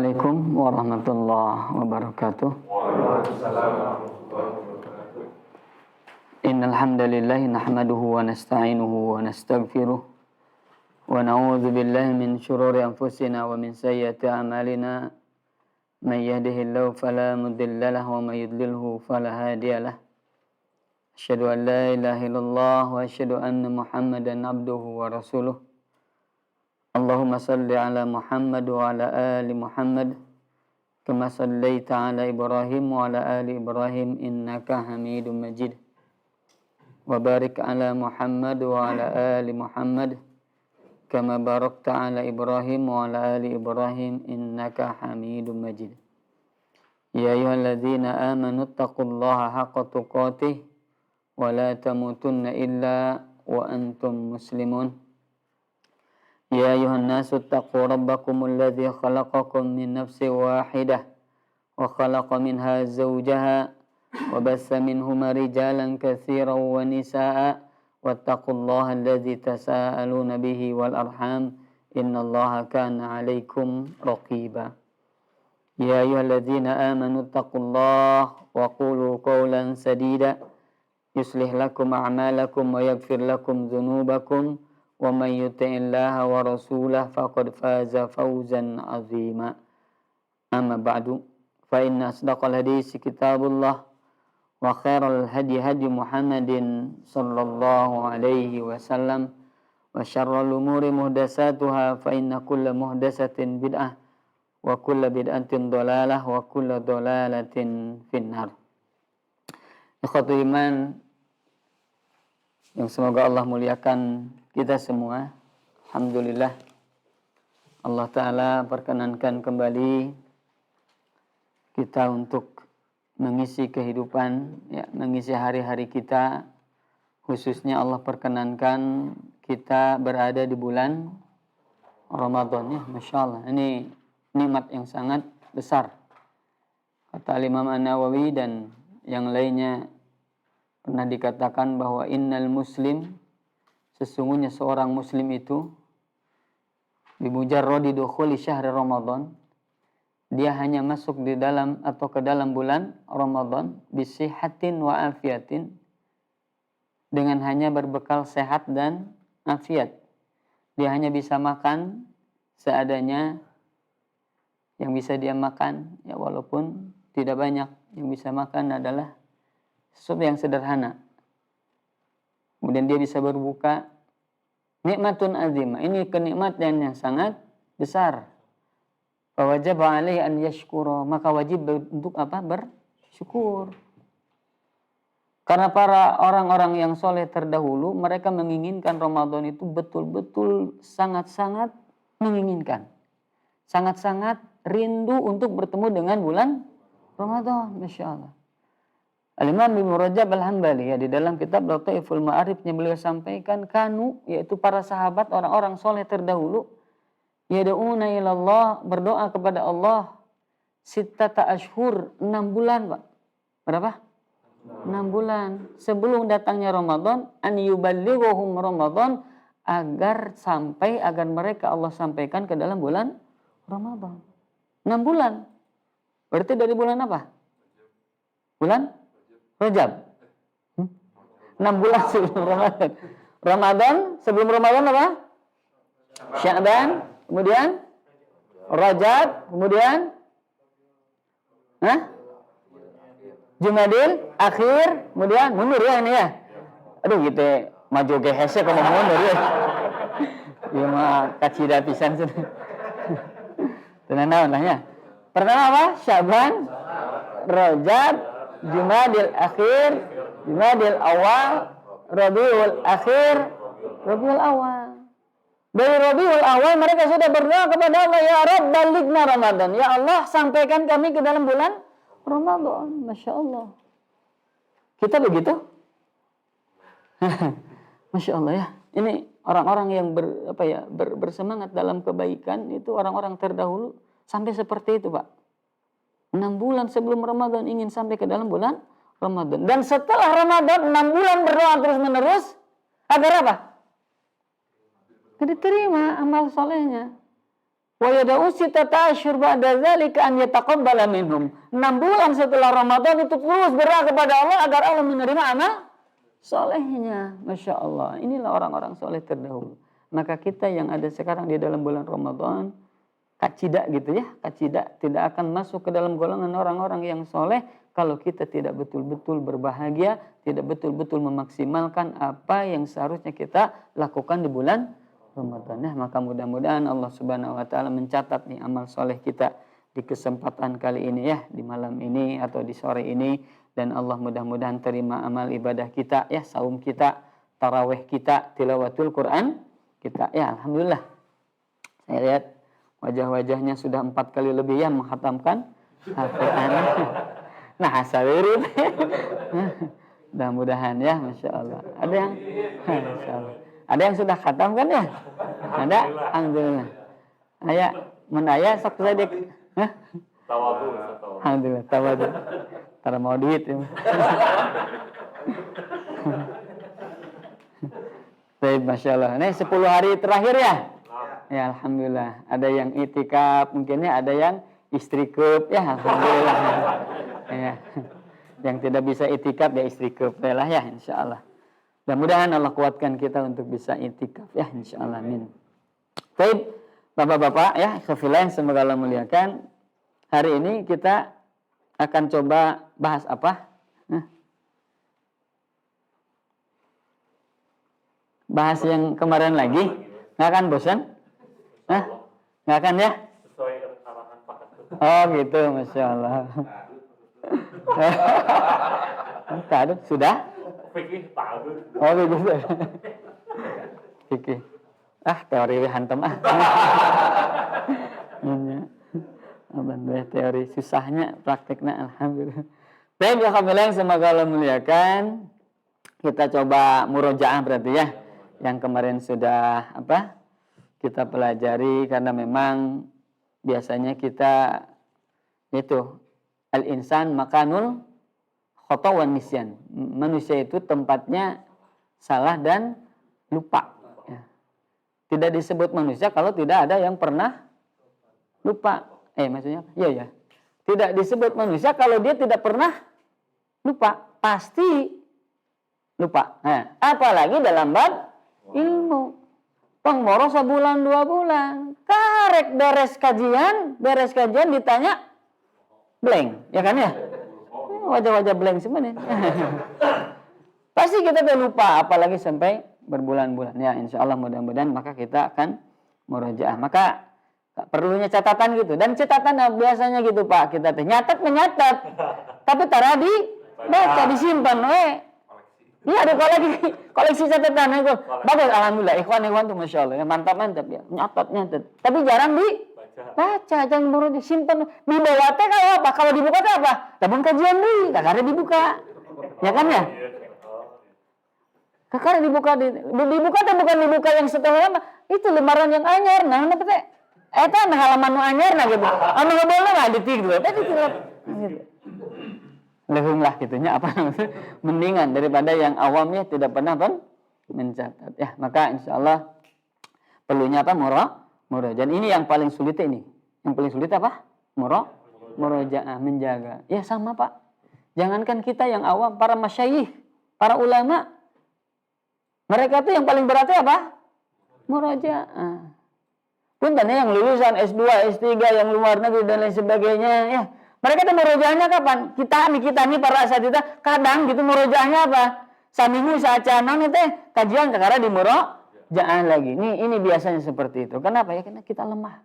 Assalamualaikum warahmatullahi wabarakatuh. Innal hamdalillah nahmaduhu wa nasta'inuhu wa nastaghfiruh wa na'udzu billahi min shururi anfusina wa min sayyiati a'malina. May yahdihillahu fala mudilla lahu wa may yudlilhu fala hadiya lahu. Asyhadu an la ilaha illallah wa asyhadu anna Muhammadan abduhu wa rasuluh. Allahumma salli ala Muhammad wa ala ali Muhammad kama sallaita ala Ibrahim wa ala ali Ibrahim innaka Hamidum Majid. Wa barik ala Muhammad wa ala ali Muhammad kama barakta ala Ibrahim wa ala ali Ibrahim innaka Hamidum Majid. Ya ayyuhalladzina amanu taqullaha haqqa tuqatih wa la tamutunna illa wa antum muslimun. Ya ayuhan nasu taqu rabbakumul ladzi khalaqakum min nafsin wahidah wa khalaqa minha zawjaha wa bassa minhuma rijalan katsiran wa nisaa'a wattaqullaha alladzi tasaaluna bihi wal arham innallaha kana 'alaikum raqiba. Ya ayyuhalladzina amanu taqullaha wa qulu qawlan sadida yuslih lakum a'malakum wa yaghfir lakum dzunubakum wa man yuti'illaha wa rasulahu faqad faza fawzan 'azima. Amma ba'du, fa inna asdaqal hadits kitabullah wa khairal hadi hadi Muhammadin sallallahu alaihi wasallam wa syarrul umuri muhdatsatuha fa inna kulla muhdatsatin bid'ah wa kulla bid'atin dhalalah wa kulla dhalalatin finnar. Ikhwatul iman yang semoga Allah muliakan kita semua. Alhamdulillah Allah Ta'ala perkenankan kembali kita untuk mengisi kehidupan, mengisi hari-hari kita. Khususnya Allah perkenankan kita berada di bulan Ramadan, ya, Masya Allah. Ini nikmat yang sangat besar. Kata Imam An-Nawawi dan yang lainnya pernah dikatakan bahwa innal muslim, sesungguhnya seorang muslim itu bimujarradi dukhuli syahri Ramadan, dia hanya masuk di dalam atau ke dalam bulan Ramadan bisihatin wa afiatin, dengan hanya berbekal sehat dan afiat. Dia hanya bisa makan seadanya yang bisa dia makan, ya, walaupun tidak banyak. Yang bisa makan adalah sesuatu yang sederhana. Kemudian dia bisa berbuka. Nikmatun azimah. Ini kenikmatan yang sangat besar. Fawajib alaihi an yashkura. Maka wajib untuk apa? Bersyukur. Karena para orang-orang yang soleh terdahulu, mereka menginginkan Ramadan itu betul-betul sangat-sangat menginginkan. Sangat-sangat rindu untuk bertemu dengan bulan Ramadan. Masya Allah. Al-Imam Ibnu Rajab Al-Hambali, ya, di dalam kitab Lataiful Ma'arifnya beliau sampaikan kanu, yaitu para sahabat orang-orang soleh terdahulu, yad'una ilallah, berdoa kepada Allah, sittata ashhur, 6 bulan, Pak. Berapa? 6 bulan sebelum datangnya Ramadan, an yuballighuhum Ramadan, agar mereka Allah sampaikan ke dalam bulan Ramadan. 6 bulan. Berarti dari bulan apa? Bulan Rajab. 6 bulan sebelum Ramadan. Ramadan, sebelum Ramadan apa? Sya'ban, kemudian Rajab, kemudian Jumadil akhir, kemudian mundur, ya, ini, ya. Aduh, gitu maju ke hese kalau mundur, ya. Ya mah kacida pisan sudah. Tenang lah, ya. Pertama apa? Sya'ban, Rajab, Jumadil akhir, Jumadil awal, Rabiul akhir, Rabiul awal. Dari Rabiul awal mereka sudah berdoa kepada Allah, ya Rabb balighna Ramadan. Ya Allah, sampaikan kami ke dalam bulan Ramadan. Masya Allah. Kita begitu? Masya Allah, ya. Ini orang-orang yang bersemangat dalam kebaikan itu orang-orang terdahulu sampai seperti itu, Pak. 6 bulan sebelum Ramadan ingin sampai ke dalam bulan Ramadan. Dan setelah Ramadan 6 bulan berdoa terus-menerus agar apa? Diterima amal solehnya. Wa yada'u sittata asyhur ba'da dzalika an yataqabbala minhum. 6 bulan setelah Ramadan itu terus berdoa kepada Allah agar Allah menerima amal solehnya. Masya Allah. Inilah orang-orang soleh terdahulu. Maka kita yang ada sekarang di dalam bulan Ramadan, kacida gitu ya, kacida tidak akan masuk ke dalam golongan orang-orang yang soleh kalau kita tidak betul-betul berbahagia, tidak betul-betul memaksimalkan apa yang seharusnya kita lakukan di bulan Ramadan. Nah, maka mudah-mudahan Allah Subhanahu wa taala mencatat nih amal soleh kita di kesempatan kali ini ya, di malam ini atau di sore ini, dan Allah mudah-mudahan terima amal ibadah kita ya, saum kita, tarawih kita, tilawatul Quran kita. Ya, alhamdulillah. Saya lihat wajah-wajahnya sudah 4 kali lebih ya menghatamkan Al-Quran. Nah, sawirin. Mudah-mudahan ya, Masya Allah. Ada yang Masya Allah. Ada yang sudah khatam kan ya? Ada? Alhamdulillah. Ayah, menaya sok sedek. Tawadu. Alhamdulillah, tawadu. Tara mau duit ya. Baik, Masya Allah. Ini 10 hari terakhir ya? Ya, alhamdulillah. Ada yang itikaf, mungkinnya ada yang istrikub. Ya, alhamdulillah. Ya. Yang tidak bisa itikaf ya istrikub. Lah ya, insya Allah. Mudah-mudahan Allah kuatkan kita untuk bisa itikaf ya, insya Allah. Amin. Baik, Bapak-bapak ya, khafillah yang semoga Allah muliakan. Hari ini kita akan coba bahas apa? Bahas yang kemarin lagi. Nggak akan bosan? Nggak akan ya? Sesuai arahan Pak. Oh gitu, Masya Allah. Tadi sudah? Fikih ta'adud. Oh gitu. Fikih. Teori hantem Alhamdulillah, teori susahnya, prakteknya alhamdulillah. Baik, alhamdulillah, semoga Allah muliakan. Kita coba murojaah berarti ya. Yang kemarin sudah kita pelajari, karena memang biasanya kita itu al-insan makanul khata' wan nisyan. Manusia itu tempatnya salah dan lupa. Ya. Tidak disebut manusia kalau tidak ada yang pernah lupa. Maksudnya? Iya ya. Tidak disebut manusia kalau dia tidak pernah lupa. Pasti lupa. Nah, apalagi dalam bab ilmu. Pengmoro sebulan 2 bulan. Karek beres kajian ditanya blank. Ya kan ya? Wajah-wajah blank semuanya. Pasti kita udah lupa, apalagi sampai berbulan-bulan. Ya, insya Allah mudah-mudahan maka kita akan murojaah. Maka perlunya catatan gitu. Dan catatan biasanya gitu Pak, kita nyatet menyatet. Tapi tadi baca disimpan. Iya, ada koleksi catatan itu. Bagus, alhamdulillah. Ikhwan tuh Masya Allah. Mantap ya. Nyatet. Tapi jarang baca, jangan baru disimpan. Dibawa teh kalau apa? Kalau dibuka teh apa? Tabung kajian dulu, kakaknya dibuka. Ya kan ya? Kakaknya dibuka teh bukan dibuka yang setelah apa? Itu lembaran yang anyar. Nah, apa teh? Eta halaman nu anyar nah gitu. Anu ngobrolna enggak detik dulu. Tadi gitu. Lehung lah gitunya apa namanya? Mendingan daripada yang awamnya tidak pernah mencatat. Ya, maka insyaallah perlunya apa? Murojaah. Ini yang paling sulit ini. Yang paling sulit apa? Murojaah, menjaga. Ya sama Pak. Jangankan kita yang awam, para masyayikh, para ulama. Mereka tuh yang paling beratnya apa? Murojaah. Punten yang lulusan S2, S3, yang luar negeri dan lain sebagainya. Ya, mereka tuh murojaahnya kapan? Kita nih para asatidz kadang gitu murojaahnya apa? Saminggu saacana nih teh kajian sekarang di murojaah lagi. Ini biasanya seperti itu. Kenapa ya? Karena kita lemah.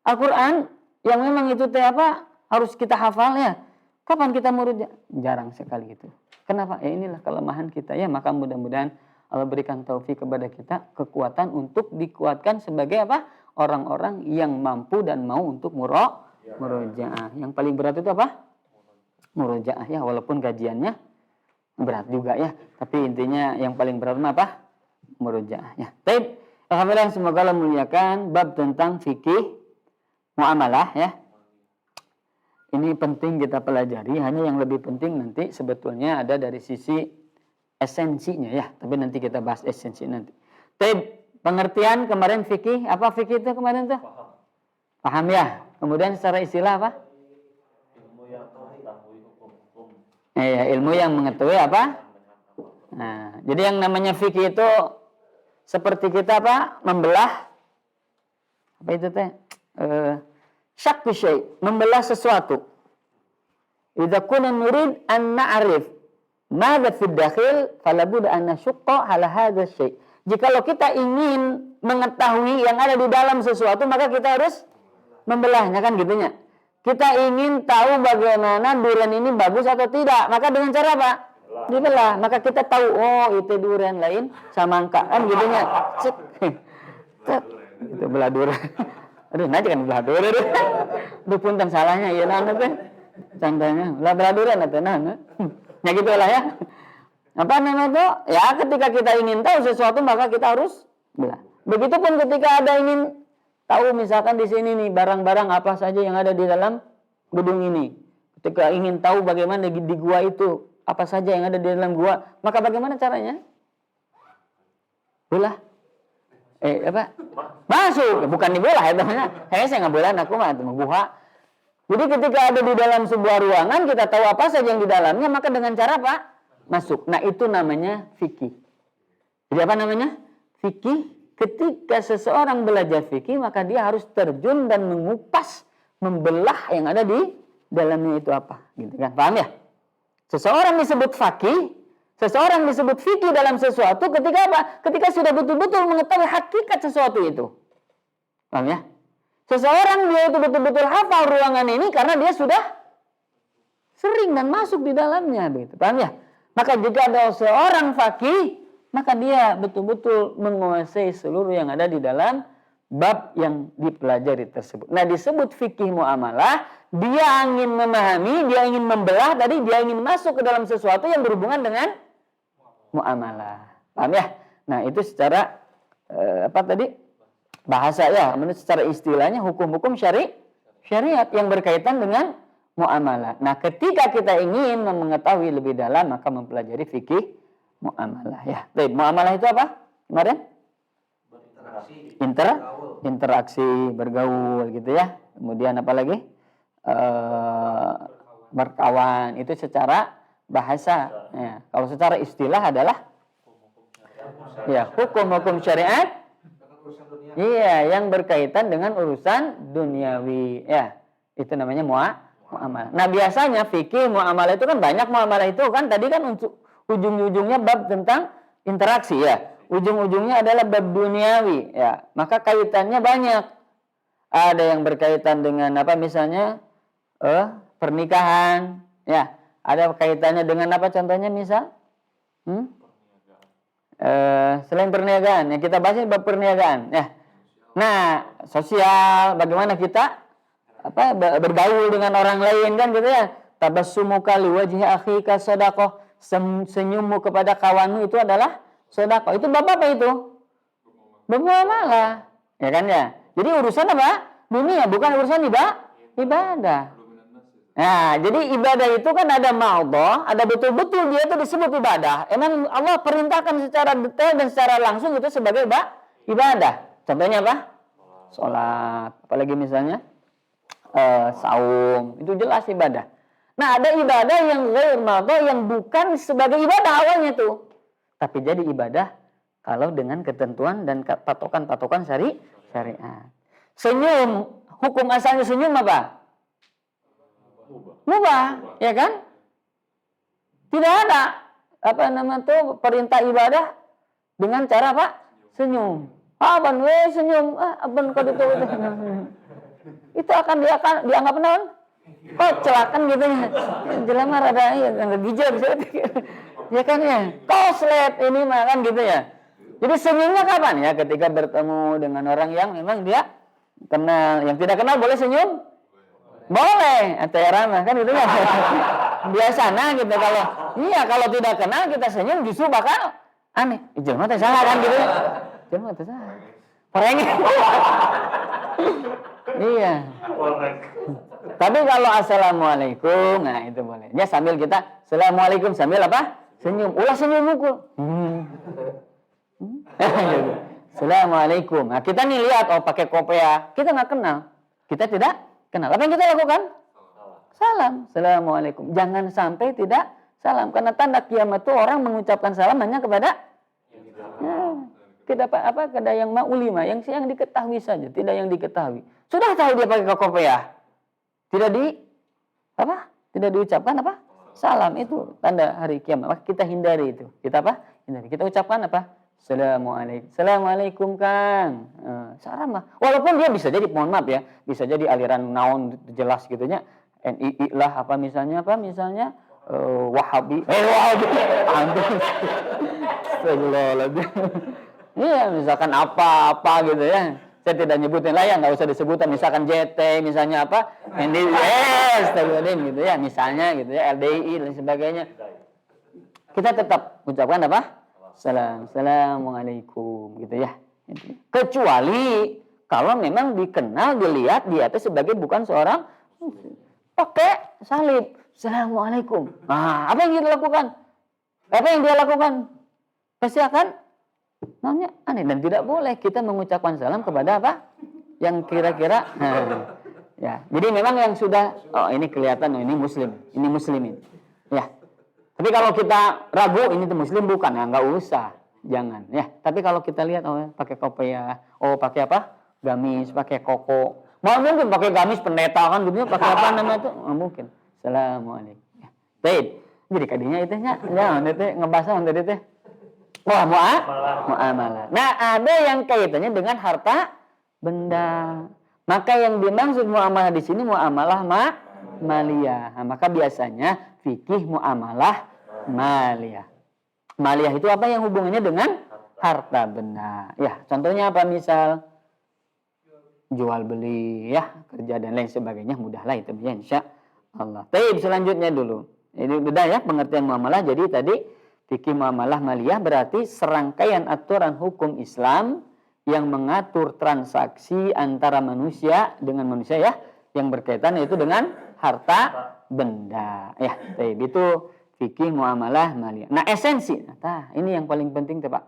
Al-Quran yang memang itu teh harus kita hafal ya. Kapan kita murojaah? Jarang sekali gitu. Kenapa? Ya inilah kelemahan kita ya. Maka mudah-mudahan Allah berikan taufik kepada kita, kekuatan untuk dikuatkan sebagai orang-orang yang mampu dan mau untuk murojaah. Yang paling berat itu apa? Murojaah ya, walaupun kajiannya berat juga ya. Tapi intinya yang paling berat apa? Murojaah ya. Baik, alhamdulillah, semoga Allah muliakan bab tentang fikih muamalah ya. Ini penting kita pelajari, hanya yang lebih penting nanti sebetulnya ada dari sisi esensinya ya, tapi nanti kita bahas esensi nanti. Tapi pengertian kemarin fikih, apa fikih itu kemarin tuh? Paham ya. Kemudian secara istilah apa? Ilmu yang mengetahui hukum-hukum. Ilmu yang mengetahui apa? Nah, jadi yang namanya fikih itu seperti kita apa? Membelah apa itu teh? Syakku syai, membelah sesuatu. Idza kunna nurid an na'rif madza fi dakhil fala budda an nashqa ala hadha syai. Jikalau kita ingin mengetahui yang ada di dalam sesuatu, maka kita harus membelahnya, kan gitunya. Kita ingin tahu bagaimana durian ini bagus atau tidak, maka dengan cara apa? Dibelah. Maka kita tahu, oh itu durian lain samangka, kan gitunya. Itu belah durian. Aduh, nanti kan belah durian. Aduh, punten salahnya ya nana teh. Contohnya, belah durian atau nana. Ya gitulah ya. Apa namanya itu? Ya ketika kita ingin tahu sesuatu maka kita harus belah. Begitupun ketika ada ingin tahu misalkan di sini nih barang-barang apa saja yang ada di dalam gedung ini. Ketika ingin tahu bagaimana di gua itu apa saja yang ada di dalam gua, maka bagaimana caranya? Belah. Apa? Masuk, bukan dibelah ya temannya. Saya nggak belah, aku mah itu buha. Jadi ketika ada di dalam sebuah ruangan kita tahu apa saja yang di dalamnya, maka dengan cara apa? Masuk. Nah itu namanya fikih. Jadi apa namanya? Fikih. Ketika seseorang belajar fikih maka dia harus terjun dan mengupas, membelah yang ada di dalamnya itu apa, gitu kan? Paham ya? Seseorang disebut faqih, seseorang disebut fikih dalam sesuatu ketika apa? Ketika sudah betul-betul mengetahui hakikat sesuatu itu. Paham ya? Seseorang dia itu betul-betul hafal ruangan ini karena dia sudah sering dan masuk di dalamnya, begitu. Paham ya? Maka jika ada seorang faqih, maka dia betul-betul menguasai seluruh yang ada di dalam bab yang dipelajari tersebut. Nah, disebut fikih muamalah, dia ingin memahami, dia ingin membelah, tadi dia ingin masuk ke dalam sesuatu yang berhubungan dengan muamalah. Paham ya? Nah, itu secara apa tadi? Bahasa ya, menurut secara istilahnya hukum-hukum syariat yang berkaitan dengan muamalah. Nah, ketika kita ingin mengetahui lebih dalam, maka mempelajari fikih muamalah ya. Baik, muamalah itu apa? Kemarin? Interaksi, bergaul gitu ya. Kemudian apa lagi? Berkawan. Itu secara bahasa. Ya. Kalau secara istilah adalah ya hukum-hukum syariat. Iya, yang berkaitan dengan urusan duniawi. Ya, itu namanya muamalah. Nah, biasanya fikih muamalah itu kan banyak muamalah itu kan tadi kan untuk ujung-ujungnya bab tentang interaksi ya. Ujung-ujungnya adalah bab duniawi ya. Maka kaitannya banyak. Ada yang berkaitan dengan apa misalnya pernikahan ya. Ada kaitannya dengan apa contohnya misal? Selain perniagaan ya kita bahas bab perniagaan ya. Nah, sosial bagaimana kita apa bergaul dengan orang lain kan gitu ya. Tabassumuka liwajhi akhika shadaqah. Senyummu kepada kawanmu itu adalah sedekah. Itu bab apa itu? Bab muamalah. Ya kan ya? Jadi urusan apa? Dunia, bukan urusan ibadah. Nah, jadi ibadah itu kan ada ma'dhah, ada betul-betul dia itu disebut ibadah. Emang Allah perintahkan secara detail dan secara langsung itu sebagai ibadah. Contohnya apa? Sholat. Apalagi misalnya saum. Itu jelas ibadah. Nah, ada ibadah yang ghair ma'dhah yang bukan sebagai ibadah awalnya tuh. Tapi jadi ibadah kalau dengan ketentuan dan patokan-patokan syariat. Senyum, hukum asalnya senyum apa? Mubah, ya kan? Tidak ada apa nama tuh perintah ibadah dengan cara apa? Senyum. Aban senyum, aban kode itu. Itu akan dianggap non kocelakan gitu ya. Jelema rada ya gijab ya kan ya. Koslet ini mah kan gitu ya. Jadi senyumnya kapan ya? Ketika bertemu dengan orang yang memang dia kenal. Yang tidak kenal boleh senyum? Boleh. Atau ramah kan gitu ya. Biasanya gitu kalau tidak kenal kita senyum justru bakal aneh. Jelema teh salah kan gitu ya. Jelema teh salah. Orangnya. Iya. Tapi kalau assalamualaikum, nah itu boleh. Ya sambil kita assalamualaikum sambil apa? Senyum. Ulah senyum mukul. Assalamualaikum. Nah, kita nih lihat, oh pakai kopiah. Kita nggak kenal. Kita tidak kenal. Apa yang kita lakukan? Salam. Assalamualaikum. Jangan sampai tidak salam. Karena tanda kiamat itu orang mengucapkan salam hanya kepada tidak kada yang ma'ulima, yang diketahui saja, tidak yang diketahui. Sudah tahu dia pakai kopiah. Tidak diucapkan apa? Salam. Itu tanda hari kiamat. Maka kita hindari itu. Kita apa? Hindari. Kita ucapkan apa? Assalamualaikum. Assalamualaikum Kang. Salam lah. Walaupun dia bisa jadi, mohon maaf ya, bisa jadi aliran naon jelas gitunya. NII lah apa misalnya Wahabi. Wahabi. Astagfirullahaladzim. Iya, misalkan apa gitu ya. Saya tidak nyebutin lah ya, nggak usah disebutin. Misalkan JT, misalnya apa? Astagfirullahaladzim gitu ya. Misalnya gitu ya, LDI dan sebagainya. Kita tetap ucapkan apa? Assalamualaikum gitu ya. Kecuali kalau memang dikenal, dilihat dia itu sebagai bukan seorang pakai salib. Assalamualaikum. Nah, apa yang kita lakukan? Apa yang dia lakukan? Pasti akan namanya aneh, dan tidak boleh kita mengucapkan salam kepada apa? Yang kira-kira ya. Jadi memang yang sudah ini kelihatan, ini muslimin. Ya. Tapi kalau kita ragu ini tuh muslim bukan, ya nggak usah, jangan ya. Tapi kalau kita lihat pakai kopiah, pakai apa? Gamis, pakai koko. Mau mungkin pakai gamis pendeta kan gitu, pakai apa namanya itu? Mungkin. Assalamualaikum. Ya. Baik. Jadi kadinya itu nya nanti ngebahas nanti teh. Wah, muamalah. Nah, ada yang kaitannya dengan harta benda. Maka yang dimaksud muamalah di sini muamalah maliyah. Nah, maka biasanya fikih muamalah maliyah. Maliyah itu apa yang hubungannya dengan harta benda. Ya, contohnya apa? Misal jual beli ya, kerja dan lain sebagainya, mudahlah itu ya insya Allah. Baik, selanjutnya dulu. Ini sudah ya pengertian muamalah. Jadi tadi fikih muamalah maliyah berarti serangkaian aturan hukum Islam yang mengatur transaksi antara manusia dengan manusia ya, yang berkaitan yaitu dengan harta benda. Ya, baik, itu fikih muamalah maliyah. Nah, esensi. Nah, ini yang paling penting tuh, Pak.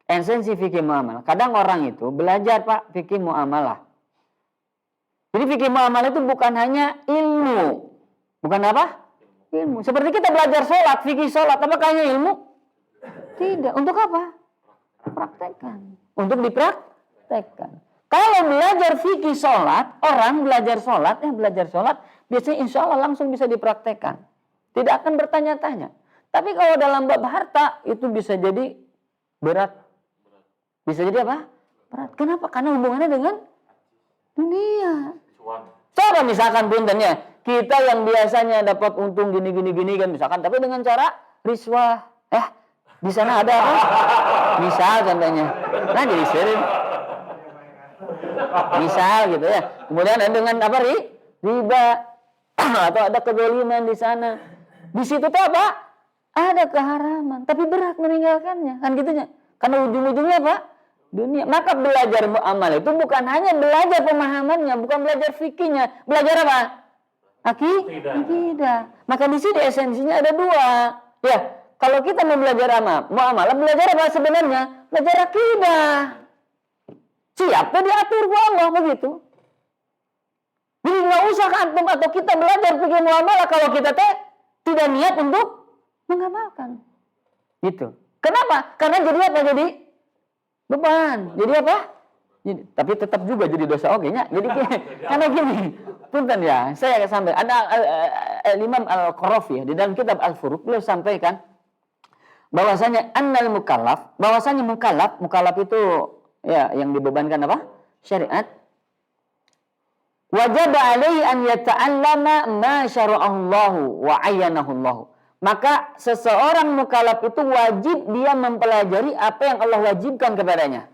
Esensi fikih muamalah. Kadang orang itu belajar, Pak, fikih muamalah. Jadi fikih muamalah itu bukan hanya ilmu. Bukan apa? Ilmu. Seperti kita belajar sholat, fikih sholat. Apakah hanya ilmu? Tidak. Untuk apa? Praktekkan. Untuk dipraktekkan. Kalau belajar fikih sholat, orang belajar sholat, biasanya insya Allah langsung bisa dipraktekkan. Tidak akan bertanya-tanya. Tapi kalau dalam bab harta, itu bisa jadi berat. Bisa jadi apa? Berat. Kenapa? Karena hubungannya dengan dunia. Coba misalkan puntennya, kita yang biasanya dapat untung gini kan misalkan, tapi dengan cara riswah. Di sana ada apa? Misal contohnya. Nah, jadi sering. Misal gitu ya. Kemudian ada dengan apa? Riba. Atau ada kezaliman di sana. Di situ tuh apa? Ada keharaman, tapi berat meninggalkannya. Kan gitunya. Karena ujung-ujungnya apa? Dunia. Maka belajar muamalah itu bukan hanya belajar pemahamannya, bukan belajar fikihnya. Belajar apa? Akidah. Maka di sini esensinya ada dua. Ya, kalau kita mau belajar muamalah, belajar apa sebenarnya? Belajar akidah. Siapa diatur ku Allah begitu. Jadi nggak usah antum atau kita belajar fikih muamalah kalau kita tidak niat untuk mengamalkan. Gitu. Kenapa? Karena jadi apa? Jadi beban. Jadi apa? Tapi tetap juga jadi dosa nya. Jadi karena gini, punten ya, saya akan sampai ada Imam Al-Qarafi di dalam kitab Al-Furuq beliau sampaikan bahwasanya bahwasanya mukallaf itu ya yang dibebankan apa? Syariat. Wajib alaihi an yata'allama ma syara'allahu wa ayyanahu Allah. Maka seseorang mukallaf itu wajib dia mempelajari apa yang Allah wajibkan kepadanya.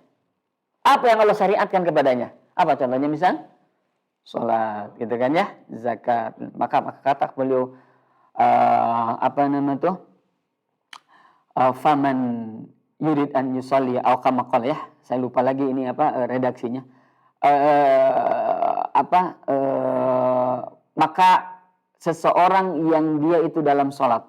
Apa yang Allah syariatkan kepadanya. Apa contohnya misal? Salat, gitu kan ya, zakat. Maka kata beliau faman yurid an yusalli aw kama qala ya. Saya lupa lagi ini redaksinya. Maka seseorang yang dia itu dalam salat,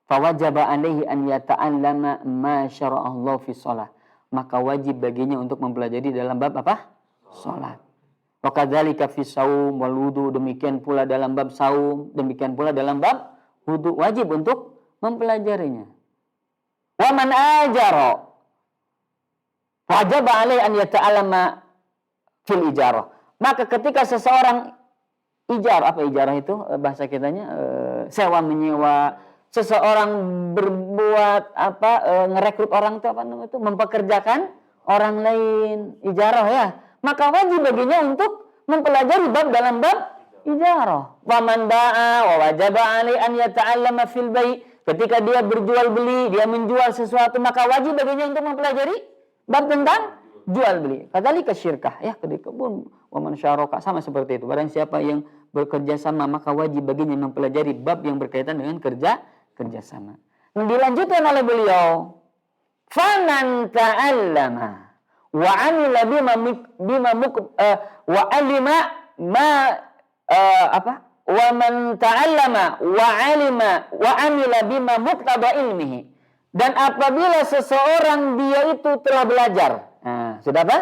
fawajaba alaihi an yata'allama ma syara'allahu fi shalah. maka wajib baginya untuk mempelajari dalam bab apa? Salat. Wa kadzalika fi shaum wal wudu, demikian pula dalam bab saum, demikian pula dalam bab wudu, wajib untuk mempelajarinya. Wa man ajara wajib alaihi an yata'allama fil ijarah. Maka ketika seseorang ijarah, apa ijarah itu bahasa kitanya, sewa menyewa, seseorang berbuat apa, ngerekrut orang itu apa namanya itu, mempekerjakan orang lain, ijarah ya, maka wajib baginya untuk mempelajari bab dalam bab ijarah. Wa man ba'a wa wajaba alaihi an yata'allama fil bai'. Ketika dia berjual beli, dia menjual sesuatu, maka wajib baginya untuk mempelajari bab tentang jual beli. Kadzalika syirkah, ya, ketika pun wa man syaraka, sama seperti itu. Barang siapa yang bekerja sama, maka wajib baginya mempelajari bab yang berkaitan dengan kerjasama. Nah, dilanjutkan oleh beliau, faman ta'allama wa amila wa alima ma wa man ta'allama wa alima wa amila bima muqtada ilmihi. Dan apabila seseorang dia itu telah belajar, sudah apa?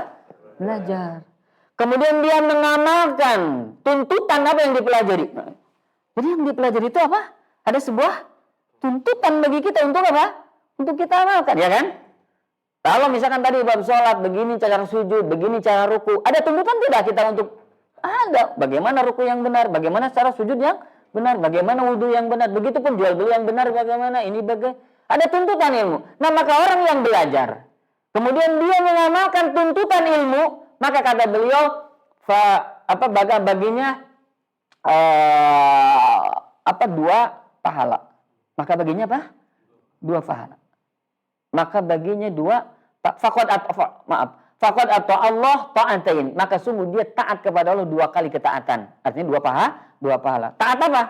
Belajar. Kemudian dia mengamalkan tuntutan apa yang dipelajari. Jadi yang dipelajari itu apa? Ada sebuah tuntutan bagi kita untuk apa? Untuk kita amalkan, ya kan? Kalau misalkan tadi bab sholat, begini cara sujud, begini cara ruku, ada tuntutan tidak kita untuk? Ada. Bagaimana ruku yang benar, bagaimana cara sujud yang benar, bagaimana wudu yang benar, begitupun jual beli yang benar, bagaimana ini ada tuntutan ilmu. Nah, maka orang yang belajar, kemudian dia mengamalkan tuntutan ilmu, maka kata beliau, baginya dua pahala. Maka baginya apa? Dua pahala. Maka baginya faqad atau Allah ta'atain. Maka sungguh dia taat kepada Allah 2 kali ketaatan. Artinya 2 pahala. Taat apa?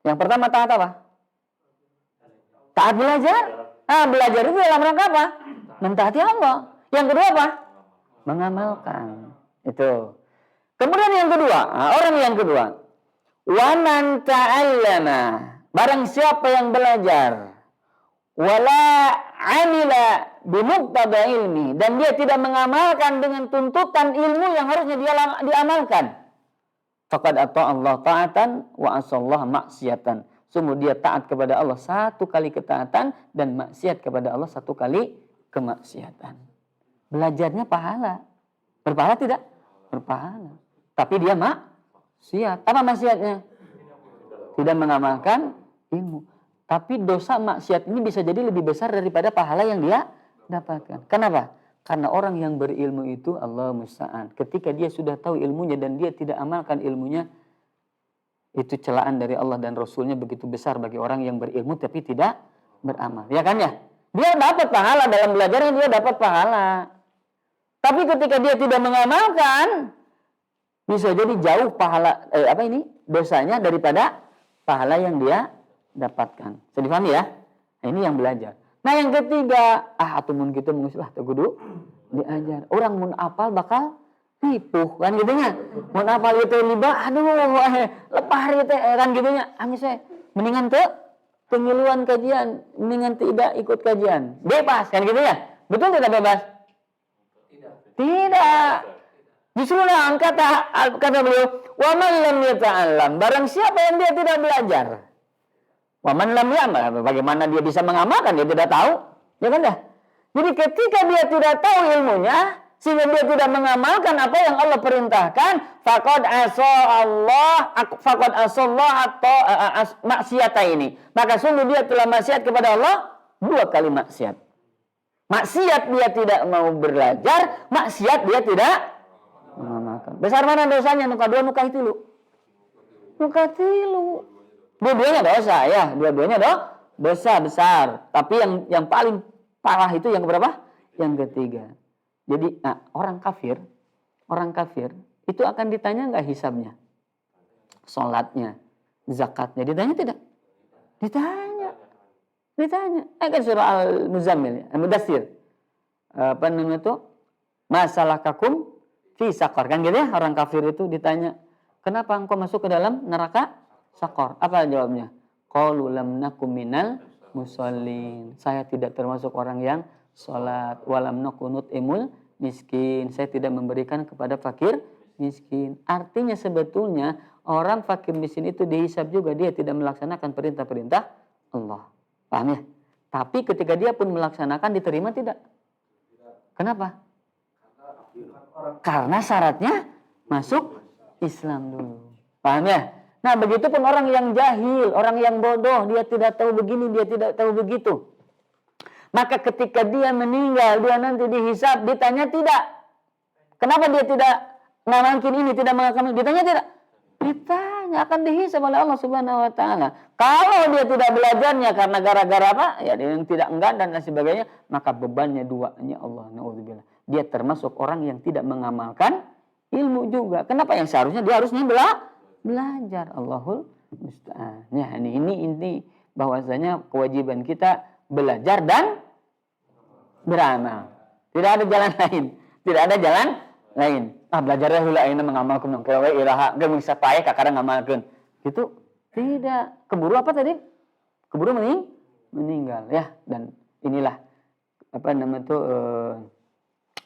Yang pertama taat apa? Taat belajar. Belajar itu dalam rangka apa? Mentaati Allah. Yang kedua apa? Mengamalkan. Itu. Kemudian yang kedua, orang yang kedua, wa man ta'allama, barang siapa yang belajar, wala amila bimuqtada ilmi, dan dia tidak mengamalkan dengan tuntutan ilmu yang harusnya dia diamalkan, faqad ata Allah ta'atan wa asallahu maksiatan. Sungguh dia taat kepada Allah 1 kali ketaatan dan maksiat kepada Allah 1 kali kemaksiatan. Belajarnya pahala. Berpahala tidak? Berpahala. Tapi dia maksiat. Apa maksiatnya? Tidak mengamalkan ilmu. Tapi dosa maksiat ini bisa jadi lebih besar daripada pahala yang dia dapatkan. Kenapa? Karena orang yang berilmu itu, Allah musta'an, ketika dia sudah tahu ilmunya dan dia tidak amalkan ilmunya, itu celaan dari Allah dan Rasulnya begitu besar bagi orang yang berilmu tapi tidak beramal. Ya kan ya? Dia dapat pahala dalam belajarnya, dia dapat pahala. Tapi ketika dia tidak mengamalkan, bisa jadi jauh pahala dosanya daripada pahala yang dia dapatkan. Bisa difahami ya? Nah, ini yang belajar. Nah, yang ketiga, atumun gitu mengusilah kudu diajar. Orang mun apal bakal tipu kan gitunya. Mun apal itu liba, lepah itu kan gitunya. Saya mendingan tuh pengiluan kajian, mendingan tidak ikut kajian. Bebas kan gitu ya? Betul tidak bebas? Tidak. Justru kata beliau, wa man lam yata'allam, barang siapa yang dia tidak belajar. Wa man lam ya'mal, bagaimana dia bisa mengamalkan, dia tidak tahu. Ya kan dah? Jadi ketika dia tidak tahu ilmunya, sehingga dia tidak mengamalkan apa yang Allah perintahkan, faqad asallah atau maksiata ini. Maka sungguh dia telah maksiat kepada Allah 2 kali maksiat. Maksiat dia tidak mau belajar, maksiat dia tidak mengamalkan. Besar mana dosanya? Nuka 2, nuka 3. Nuka 3. Dua-duanya dosa ya, dua-duanya dosa besar. Tapi yang paling parah itu yang berapa? Yang ketiga. Jadi orang kafir itu akan ditanya nggak hisabnya, sholatnya, zakatnya, ditanya tidak? Ditanya. Kan surah Al-Muzammil, Al-Mudaththir. Apa namanya itu? Masalakakum fi saqar, kan gitu ya? Orang kafir itu ditanya, kenapa engkau masuk ke dalam neraka saqar? Apa jawabnya? Qalu lam nakum minal musallin. Saya tidak termasuk orang yang salat, walam nakunut imul miskin. Saya tidak memberikan kepada fakir miskin. Artinya sebetulnya orang fakir miskin itu dihisab juga, dia tidak melaksanakan perintah-perintah Allah. Paham ya? Tapi ketika dia pun melaksanakan, diterima tidak? Kenapa? Karena syaratnya masuk Islam dulu. Paham ya? Nah, begitupun orang yang jahil, orang yang bodoh, dia tidak tahu begini, dia tidak tahu begitu. Maka ketika dia meninggal, dia nanti dihisab, ditanya tidak. Kenapa dia tidak ngamalkan ini, tidak mengamalkan? Ditanya tidak? Ditanya, akan dihisab oleh Allah Subhanahu wa taala. Kalau dia tidak belajarnya karena gara-gara apa? Ya dia yang tidak enggan dan lain sebagainya, maka bebannya duanya Allah. Nauzubillah. Dia termasuk orang yang tidak mengamalkan ilmu juga. Kenapa? Yang seharusnya dia harusnya belajar. Allahul musta'an. Ya, ini bahwasanya kewajiban kita belajar dan beramal. Tidak ada jalan lain. Tidak ada jalan lain. Belajarnya hula aina mengamalkan nang kewe iraha ge bisa pae kakara ngamalkeun. Gitu. Tidak. Keburu apa tadi? Keburu meninggal ya. Dan inilah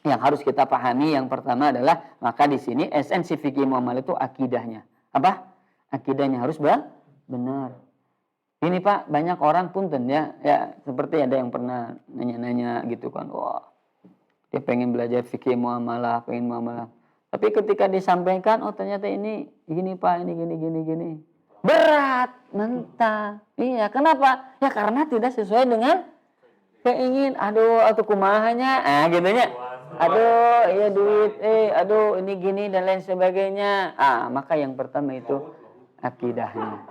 yang harus kita pahami. Yang pertama adalah maka di sini esensi fikih muamalah itu akidahnya. Apa? Akidahnya harus benar. Ini Pak, banyak orang punten ya seperti ada yang pernah nanya-nanya gitu kan. Wah, dia pengen belajar fikih muamalah, pengen muamalah. Tapi ketika disampaikan, oh ternyata ini gini Pak, ini gini. Berat, mentah. Iya, kenapa? Ya karena tidak sesuai dengan keingin. Aduh, atau kumahanya, gitunya. Aduh, iya duit, aduh ini gini dan lain sebagainya. Maka yang pertama itu akidahnya.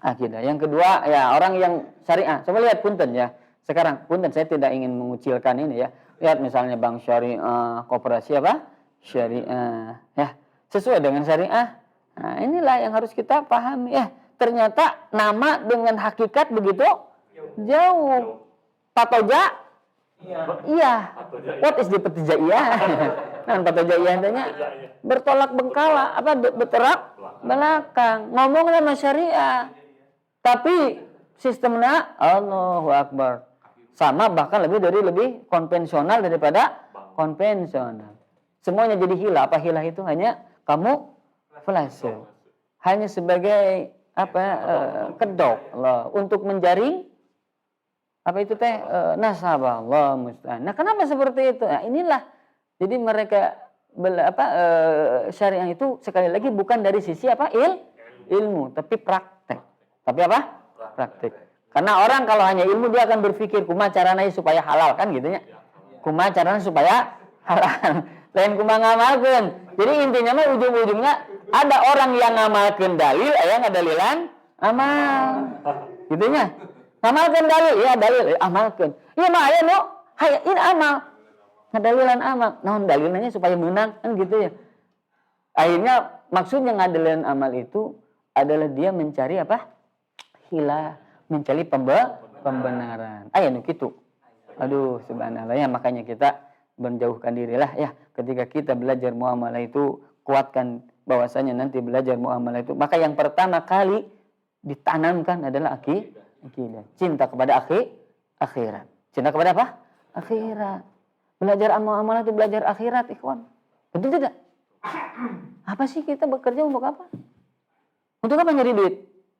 Akidah. Yang kedua ya orang yang syariah. Coba lihat punten ya. Sekarang punten saya tidak ingin mengucilkan ini ya. Lihat misalnya bank syariah, koperasi apa? Syariah. Ya, sesuai dengan syariah. Nah, inilah yang harus kita pahami ya. Ternyata nama dengan hakikat begitu jauh. Patoja? Iya. What is the patojaiyah? Nah, patojaiyah artinya bertolak bengkala, bertolak belakang. Ngomong sama syariah. Tapi sistemnya Allahu Akbar. Sama bahkan lebih konvensional daripada konvensional. Semuanya jadi hilah. Apa hilah itu? Hanya kamu flase. Hanya sebagai kedok Allah untuk menjaring nasabah Allah musta'an. Nah, kenapa seperti itu? Nah, inilah. Jadi mereka syariah itu sekali lagi bukan dari sisi ilmu, tapi praktek. Tapi apa? Praktek. Karena orang kalau hanya ilmu dia akan berpikir kumaha caranya supaya halal kan gitu ya. Kumaha caranya supaya halal. Lain kumaha ngamalkeun. Jadi intinya mah ujung-ujungnya ada orang yang ngamalkeun dalil, aya ngadalilan amal. Gitu nya. Ngamalkeun dalil, ya dalil, amalkeun. Ieu mah aya nu hayain amal. Ngadalilan amal. Naon dalilnya supaya menang kan gitu ya. Akhirnya maksudnya ngadalilan amal itu adalah dia mencari apa? Hilah, mencari pembenaran. Nu kitu. Aduh, subhanallah ya, makanya kita menjauhkan dirilah ya. Ketika kita belajar muamalah itu kuatkan bahwasanya nanti belajar muamalah itu, maka yang pertama kali ditanamkan adalah akidah. Cinta kepada akhirat. Cinta kepada apa? Akhirat. Belajar muamalah itu belajar akhirat, ikhwan. Betul tidak? Apa sih kita bekerja untuk apa? Untuk apa nyari duit?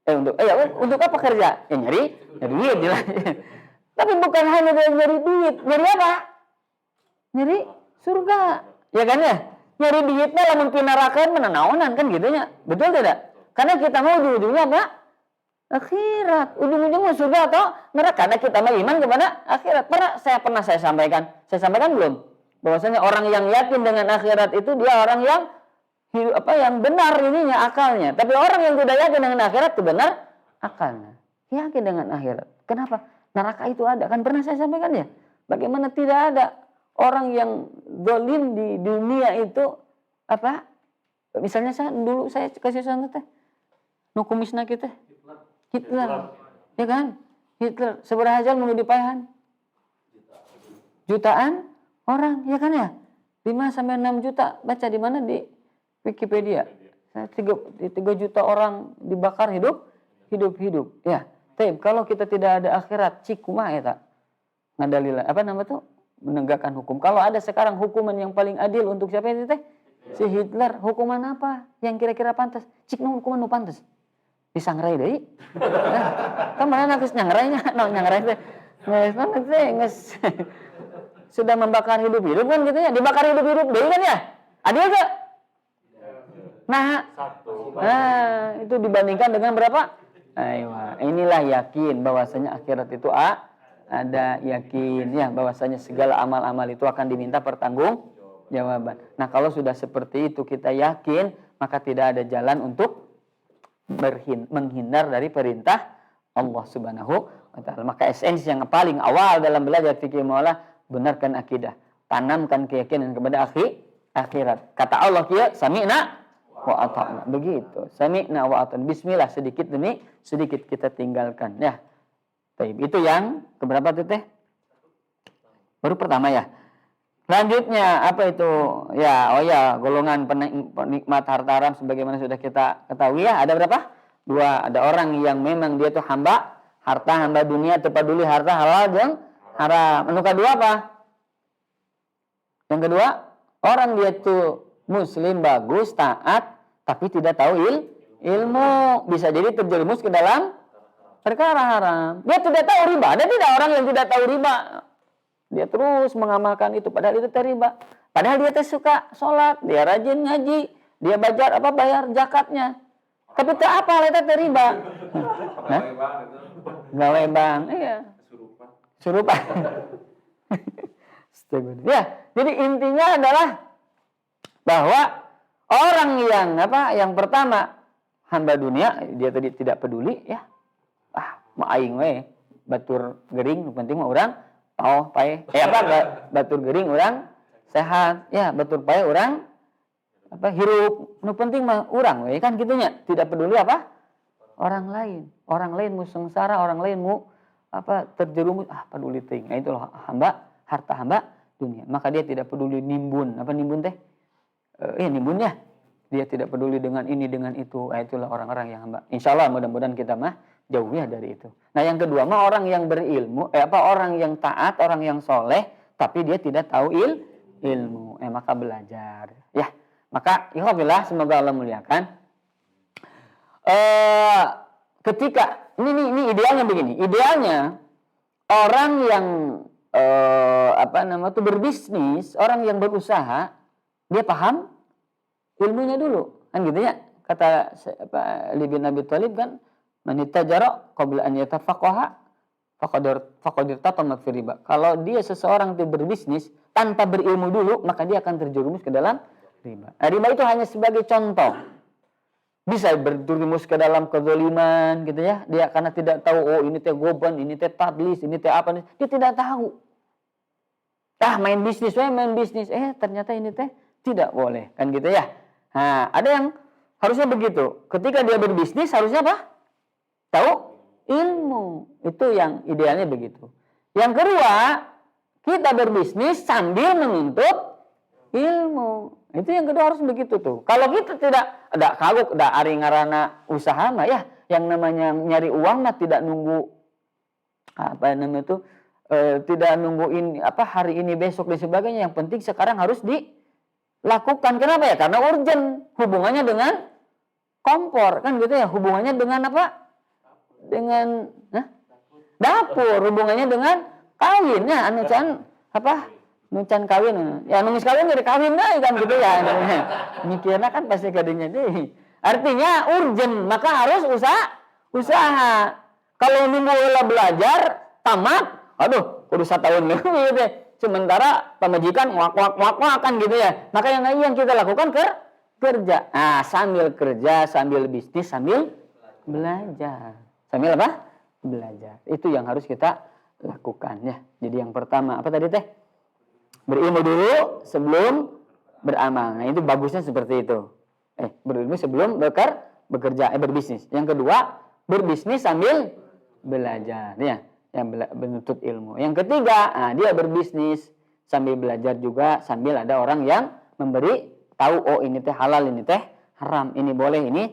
Untuk apa kerja? Ya nyari duit jelas. Tapi bukan hanya nyari duit, nyari apa? Nyari surga. Ya kan ya? Nyari duitnya lamun pinarakeun menanaonan kan gitu nya. Betul tidak? Karena kita mau ujung-ujungnya apa? Akhirat. Ujung-ujungnya surga atau neraka. Karena kita mau iman kepada akhirat. Pernah saya sampaikan. Saya sampaikan belum? Bahwasanya orang yang yakin dengan akhirat itu dia orang yang yang benar ininya akalnya. Tapi orang yang tidak yakin dengan akhirat itu benar akalnya. Yakin dengan akhirat. Kenapa? Neraka itu ada. Kan pernah saya sampaikan ya. Bagaimana tidak ada orang yang zalim di dunia itu Misalnya dulu saya kasih contoh teh. Nu kumisna kita. Hitler. Ya kan? Hitler seberapa jam mau dipayahan? Jutaan orang, ya kan ya? 5 sampai 6 juta. Baca di mana di Wikipedia. 3 juta orang dibakar hidup. Ya. Tapi kalau kita tidak ada akhirat, cik kumaha eta? ngadalil menegakkan hukum. Kalau ada sekarang hukuman yang paling adil untuk siapa itu teh? Si Hitler. Hukuman apa yang kira-kira pantas? Cik nu hukuman nu pantas. Disangrai deui. Kan mana geus nyangrainya, nyangrai teh. Nges sudah membakar hidup-hidup kan gitu ya. Dibakar hidup-hidup deui kan ya? Adil enggak? Nah, itu dibandingkan dengan berapa? Ayo, inilah yakin bahwasanya akhirat itu ada, yakin ya bahwasanya segala amal-amal itu akan diminta pertanggungjawaban. Nah, kalau sudah seperti itu kita yakin, maka tidak ada jalan untuk menghindar dari perintah Allah Subhanahu wa taala. Maka esensi yang paling awal dalam belajar fikih muamalah, benarkan akidah, tanamkan keyakinan kepada akhirat. Kata Allah kia, sami'na wa ata'na. Begitu. Sami'na wa ata'na. Bismillah, sedikit demi sedikit kita tinggalkan. Ya. Baik, itu yang keberapa itu teh? Baru pertama ya. Selanjutnya apa itu? Ya, golongan penikmat harta haram sebagaimana sudah kita ketahui ya. Ada berapa? 2. Ada orang yang memang dia tuh hamba harta, hamba dunia, peduli harta halal dan haram. Yang kedua apa? Yang kedua, orang dia tuh muslim bagus, taat, tapi tidak tahu ilmu, bisa jadi terjerumus ke dalam perkara haram. Dia tidak tahu riba. Ada tidak orang yang tidak tahu riba? Dia terus mengamalkan itu, padahal itu riba. Padahal dia suka sholat, dia rajin ngaji, dia bayar zakatnya. Tapi itu apa? Itu riba. Gawe bang, iya. Surupan. Ya, jadi intinya adalah bahwa orang yang pertama hamba dunia, dia tadi tidak peduli ya. Mau aing we batur gering, penting mah urang tau pae. Batur gering urang sehat, ya batur pae urang hirup. Nu penting mah urang we kan gitunya. Tidak peduli orang lain. Orang lain mu sengsara, orang lain mu terjerumus, peduli teuing. Nah, itulah harta hamba dunia. Maka dia tidak peduli nimbun. Apa nimbun teh? Nimbunnya. Dia tidak peduli dengan ini, dengan itu. Itulah orang-orang yang hamba. Insyaallah mudah-mudahan kita mah jauh ya dari itu. Nah, yang kedua mah orang yang berilmu, orang yang taat, orang yang soleh, tapi dia tidak tahu ilmu. Maka belajar. Ya, maka alhamdulillah semoga Allah muliakan. Ketika ini idealnya begini. Idealnya orang yang berbisnis, orang yang berusaha, dia paham ilmunya dulu, kan gitu ya. Kata Ali bin Abi Thalib kan, man itajara qabla an yatafaqaha faqad irtatama fi riba. Kalau dia seseorang itu berbisnis tanpa berilmu dulu, maka dia akan terjerumus ke dalam riba. Riba itu hanya sebagai contoh. Bisa berjerumus ke dalam kezaliman gitu ya. Dia karena tidak tahu, ini teh goban, ini teh tadlis, ini teh apa, dia tidak tahu. Main bisnis. Ternyata ini teh tidak boleh, kan gitu ya. Nah, ada yang harusnya begitu. Ketika dia berbisnis harusnya apa? Tahu ilmu. Itu yang idealnya begitu. Yang kedua, kita berbisnis sambil menuntut ilmu. Itu yang kedua harus begitu tuh. Kalau kita tidak ada kagok, ada ari ngaranna usaha mah ya, yang namanya nyari uang mah tidak nunggu tidak nungguin hari ini besok dan sebagainya. Yang penting sekarang harus dilakukan. Kenapa ya? Karena urgent. Hubungannya dengan kompor kan gitu ya. Hubungannya dengan apa? Dengan dapur. Hubungannya dengan kawin ya. Nucan kawin. Ya nunggu kawin jadi kawin deh kan gitu ya. Mikirnya kan pasti kadinya deh. Artinya urgent, maka harus usaha. Kalau nunggu belajar tamat, kudu 1 tahun lagi gitu. Sementara pemajikan wak kan gitu ya. Maka yang kita lakukan kerja. Sambil kerja, sambil bisnis, sambil belajar. Sambil apa? Belajar. Itu yang harus kita lakukan ya. Jadi yang pertama apa tadi teh? Berilmu dulu sebelum beramal. Nah, itu bagusnya seperti itu. Berilmu sebelum bekerja, berbisnis. Yang kedua, berbisnis sambil belajar ya. Yang menuntut ilmu. Yang ketiga, dia berbisnis sambil belajar juga, sambil ada orang yang memberi tahu, ini teh halal, ini teh haram, ini boleh, ini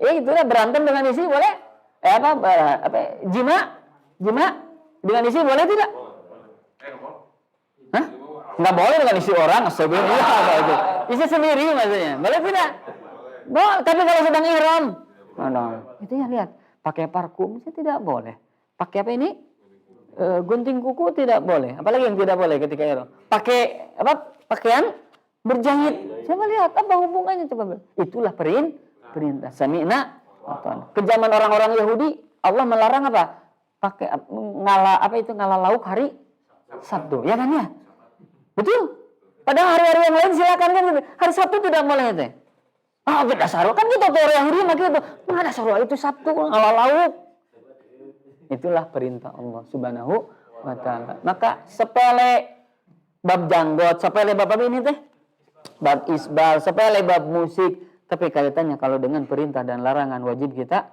itulah berantem dengan istri boleh? Jima dengan istri boleh tidak? Hah? Nggak boleh dengan istri orang, astagfirullah itu. Istri sendiri maksudnya. Boleh tidak? Boleh, tapi kalau sedang ihram. Itu ya lihat, pakai parfum itu tidak boleh. Pakai apa ini? Gunting kuku tidak boleh. Apalagi yang tidak boleh ketika ihram. Pakai pakaian berjahit. Coba lihat apa hubungannya coba. Itulah perintah. Sami'na. Kejaman orang-orang Yahudi, Allah melarang apa? Pakai ngala lauk hari Sabtu, ya kan ya? Betul. Padahal hari-hari yang lain silakan kan gitu. Hari Sabtu tidak boleh itu. Beda saru kan kita tuh orang Yahudi makanya itu. Ada saru itu Sabtu ngala lauk. Itulah perintah Allah Subhanahu wa taala. Maka sepele bab janggot, sepele bab apa ini teh? Bab isbal, sepele bab musik. Tapi kaitannya kalau dengan perintah dan larangan wajib kita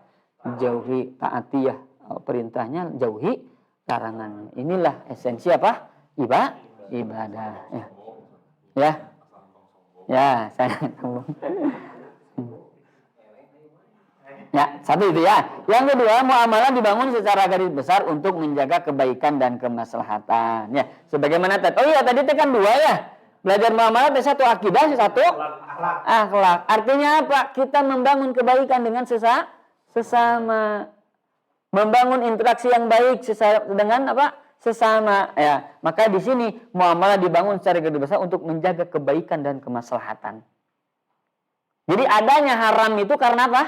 jauhi, taatiyah perintahnya, jauhi larangannya. Inilah esensi apa? Ibadah. Ya, saya Ya, satu itu ya. Yang kedua, muamalah dibangun secara garis besar untuk menjaga kebaikan dan kemaslahatan. Ya, sebagaimana tadi. Oh iya, tadi itu kan dua ya. Belajar muamalah ada satu akidah, satu akhlak. Artinya apa? Kita membangun kebaikan dengan sesama. Membangun interaksi yang baik dengan apa? Sesama. Ya, maka di sini muamalah dibangun secara garis besar untuk menjaga kebaikan dan kemaslahatan. Jadi adanya haram itu karena apa?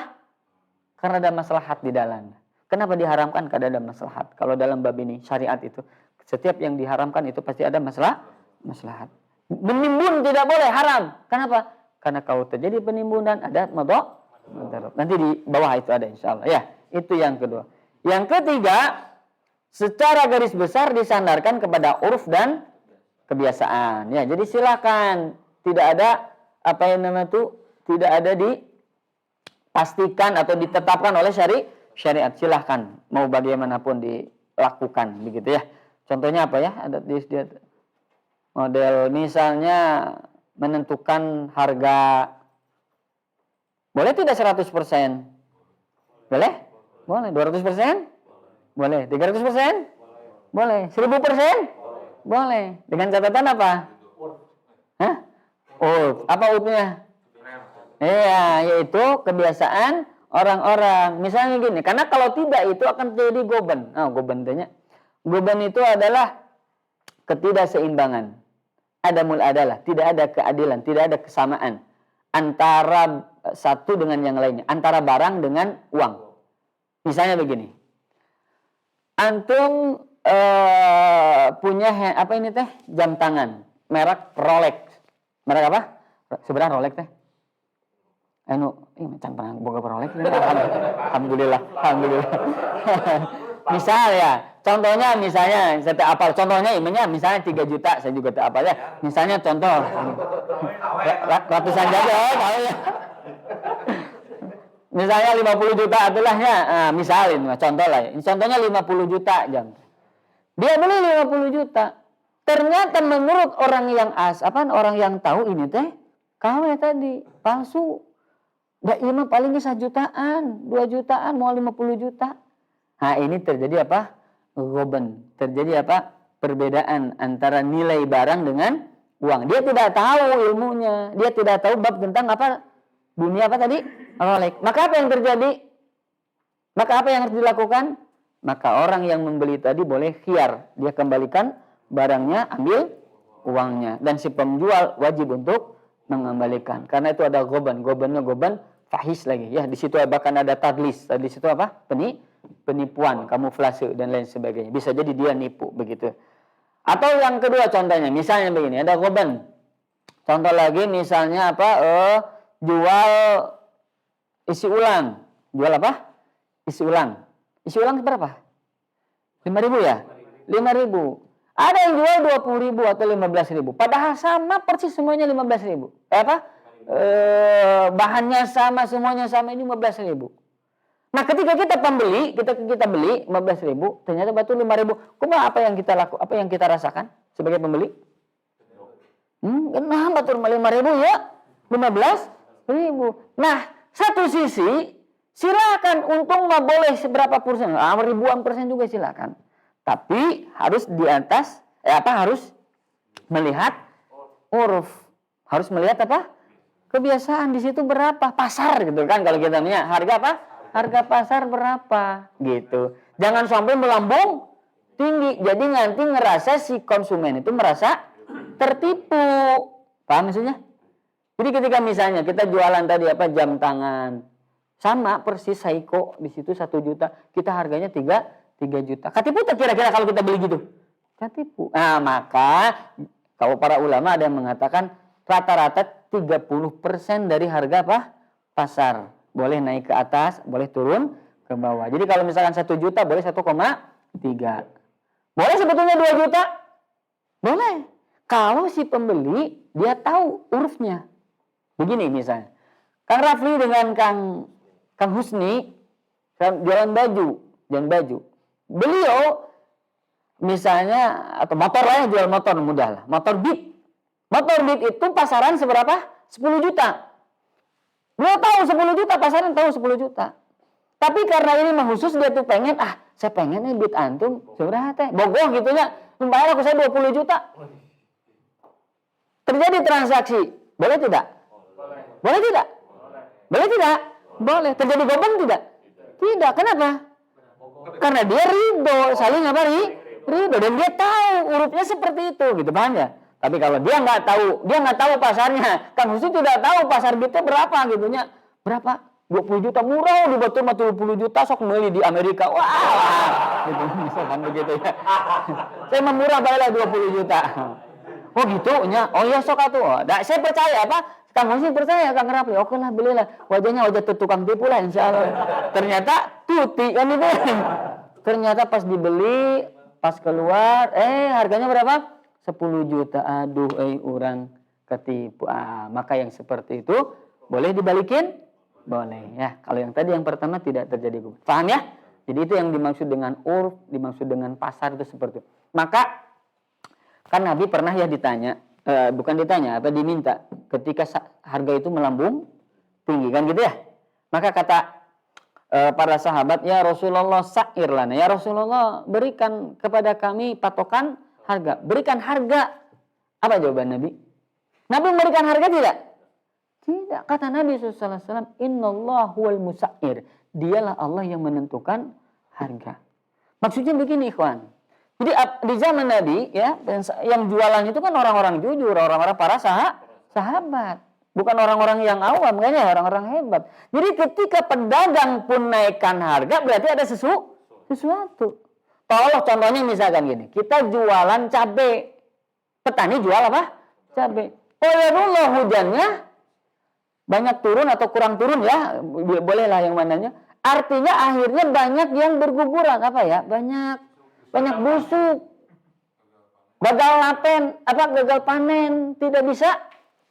Karena ada maslahat di dalamnya. Kenapa diharamkan? Karena ada maslahat. Kalau dalam bab ini syariat itu setiap yang diharamkan itu pasti ada maslahat. Menimbun tidak boleh, haram. Kenapa? Karena kalau terjadi penimbunan ada madharat. Nanti di bawah itu ada insyaallah. Ya, itu yang kedua. Yang ketiga, secara garis besar disandarkan kepada uruf dan kebiasaan. Ya, jadi silakan tidak ada tidak ada dipastikan atau ditetapkan oleh syariat. Silahkan mau bagaimanapun dilakukan begitu ya. Contohnya apa ya? Ada di model misalnya menentukan harga, boleh tidak 100%? Boleh? Boleh. 200%? Boleh. 300%? Boleh. 1000%? Boleh. Dengan catatan apa? Hah? Apa urutnya? Iya, yaitu kebiasaan orang-orang. Misalnya gini, karena kalau tidak itu akan terjadi goban. Goban itu adalah ketidakseimbangan. Adamul adalah, tidak ada keadilan, tidak ada kesamaan antara satu dengan yang lainnya, antara barang dengan uang. Misalnya begini, antum punya jam tangan merek Rolex. Merek apa? Sebenarnya Rolex teh. Macan pernah boga Rolex. Alhamdulillah. Misal ya, contohnya misalnya saya tak apal. Contohnya misalnya 3 juta, saya juga tak apal ya. Misalnya contoh ratusan jaga tahu ya. Misalnya 50 juta itulah ya. Misalin contoh lah. Ya. Contohnya 50 juta jam. Dia beli 50 juta. Ternyata menurut orang yang tahu ini teh KW tadi palsu. Mah paling 1 jutaan, 2 jutaan, mau 50 juta. Ini terjadi apa? Goben. Terjadi apa? Perbedaan antara nilai barang dengan uang. Dia tidak tahu ilmunya. Dia tidak tahu bab tentang apa? Dunia apa tadi? Rolex. Maka apa yang terjadi? Maka apa yang harus dilakukan? Maka orang yang membeli tadi boleh khiyar. Dia kembalikan barangnya, ambil uangnya. Dan si penjual wajib untuk mengembalikan. Karena itu ada goban. Gobannya goban fahis lagi. Ya, di situ bahkan ada tadlis. Tadlis itu apa? Penipuan, kamuflase dan lain sebagainya. Bisa jadi dia nipu begitu. Atau yang kedua contohnya, misalnya begini, ada goban. Contoh lagi misalnya jual isi ulang. Jual apa? Isi ulang. Isi ulang berapa? 5.000 ya? 5.000. Ada yang jual 20.000 atau 15.000. Padahal sama persis semuanya 15.000. Bahannya sama, semuanya sama, ini 15.000. Nah, ketika kita pembeli, kita beli 15.000, ternyata batu 5.000. Apa yang kita rasakan sebagai pembeli? Kenapa batu 5.000 ya? 15.000. Nah, satu sisi Silakan, untung mah boleh seberapa persen, ribuan persen juga silakan. Tapi harus di atas, harus melihat uruf, harus melihat apa? Kebiasaan di situ berapa, pasar gitu kan kalau kita punya harga apa? Harga pasar berapa gitu. Jangan sampai melambung tinggi, jadi nanti ngerasa si konsumen itu merasa tertipu. Paham maksudnya? Jadi ketika misalnya kita jualan tadi apa jam tangan, sama persis Seiko di situ 1 juta, kita harganya 3 juta. Ketipu tak kira-kira kalau kita beli gitu? Ketipu. Nah, maka kalau para ulama ada yang mengatakan rata-rata 30% dari harga apa? Pasar. Boleh naik ke atas, boleh turun ke bawah. Jadi kalau misalkan 1 juta boleh 1,3. Boleh sebetulnya 2 juta? Boleh. Kalau si pembeli dia tahu urufnya. Begini misalnya. Kang Rafli dengan Kang Husni jualan baju. Beliau misalnya atau motor lah ya, jual motor mudah lah. Motor Beat. Motor Beat itu pasaran seberapa? 10 juta. Beliau tahu 10 juta, pasaran tahu 10 juta. Tapi karena ini mah khusus dia tuh pengen, saya pengen nih Beat antum seberapa teh? Bogoh gitu nya. Bayar aku saya 20 juta. Terjadi transaksi. Boleh tidak? Boleh tidak? Boleh tidak? Boleh. Terjadi gobeng tidak? Tidak. Kenapa? Karena dia ridho, saling apa ridho, dan dia tahu urutnya seperti itu, gitu paham ya? Tapi kalau dia nggak tahu pasarnya, Kang Husni tidak tahu pasar Bitnya berapa gitunya, berapa? 20 juta murah, di Batu mah 70 juta sok beli di Amerika, wah, gitu misalkan begitu ya. Saya murah bayarlah 20 juta. Oh gitu, nya, oh iya sok atuh. Saya percaya apa? Kang Husni percaya, Kang Rafli, oke lah belilah. Wajahnya wajah tukang tipu lah insya Allah. Ternyata tuti kan itu. Ternyata pas dibeli, pas keluar, harganya berapa? 10 juta. Aduh, orang ketipu. Maka yang seperti itu boleh dibalikin? Boleh ya. Kalau yang tadi yang pertama tidak terjadi. Paham ya? Jadi itu yang dimaksud dengan urf, dimaksud dengan pasar itu seperti itu. Maka kan Nabi pernah ya ditanya, diminta ketika harga itu melambung tinggi kan gitu ya. Maka kata para sahabat, ya Rasulullah sa'ir lana, ya Rasulullah berikan kepada kami patokan harga, berikan harga. Apa jawaban Nabi? Nabi memberikan harga tidak? Tidak. Kata Nabi SAW, innallahu wal musa'ir, dialah Allah yang menentukan harga. Maksudnya begini ikhwan, jadi di zaman Nabi ya, yang jualan itu kan orang-orang jujur, orang-orang para sahabat, bukan orang-orang yang awam, kan ya, orang-orang hebat. Jadi ketika pedagang pun naikkan harga, berarti ada sesuatu. Tolong contohnya misalkan gini, kita jualan cabai, petani jual apa? Cabai. Qadarullah hujannya banyak turun atau kurang turun ya, bolehlah yang mananya. Artinya akhirnya banyak yang berguguran, apa ya? Banyak busuk, gagal panen, tidak bisa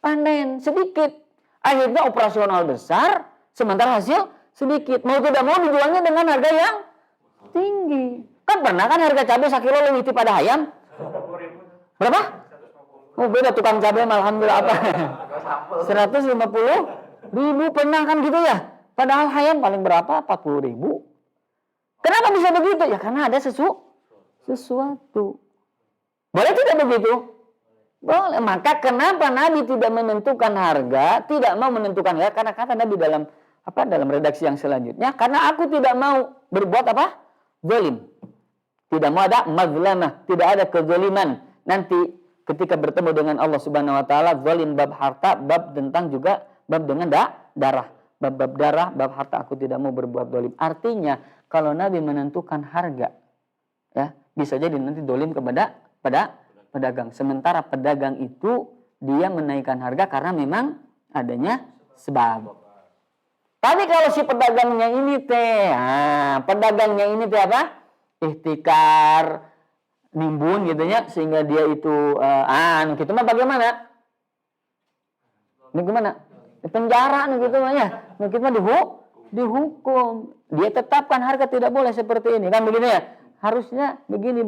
panen, sedikit. Akhirnya operasional besar, sementara hasil sedikit. Mau tidak mau dijualnya dengan harga yang tinggi. Kan pernah kan harga cabai sekilo lebih pada ayam? Berapa? Oh beda tukang cabai alhamdulillah apa? 150.000 pernah kan gitu ya? Padahal ayam paling berapa? 40.000. Kenapa bisa begitu? Ya karena ada sesuatu. Boleh tidak begitu? Boleh. Maka kenapa Nabi tidak menentukan harga, tidak mau menentukan harga? Karena kata Nabi dalam redaksi yang selanjutnya, karena aku tidak mau berbuat apa? Zalim. Tidak mau ada mazlamah, tidak ada kezaliman. Nanti ketika bertemu dengan Allah Subhanahu wa taala, zalim bab harta, bab tentang juga bab dengan darah. Bab darah, bab harta aku tidak mau berbuat zalim. Artinya kalau Nabi menentukan harga, ya bisa jadi nanti dolim kepada pedagang. Sementara pedagang itu dia menaikkan harga karena memang adanya sebab. Tapi kalau si pedagangnya ini apa? Ihtikar, nimbun gitu ya, sehingga dia itu gitu mah bagaimana? Bagaimana? Penjara gitu mah ya. Kita mah dihukum. Dia tetapkan harga tidak boleh seperti ini kan begini ya. Harusnya begini.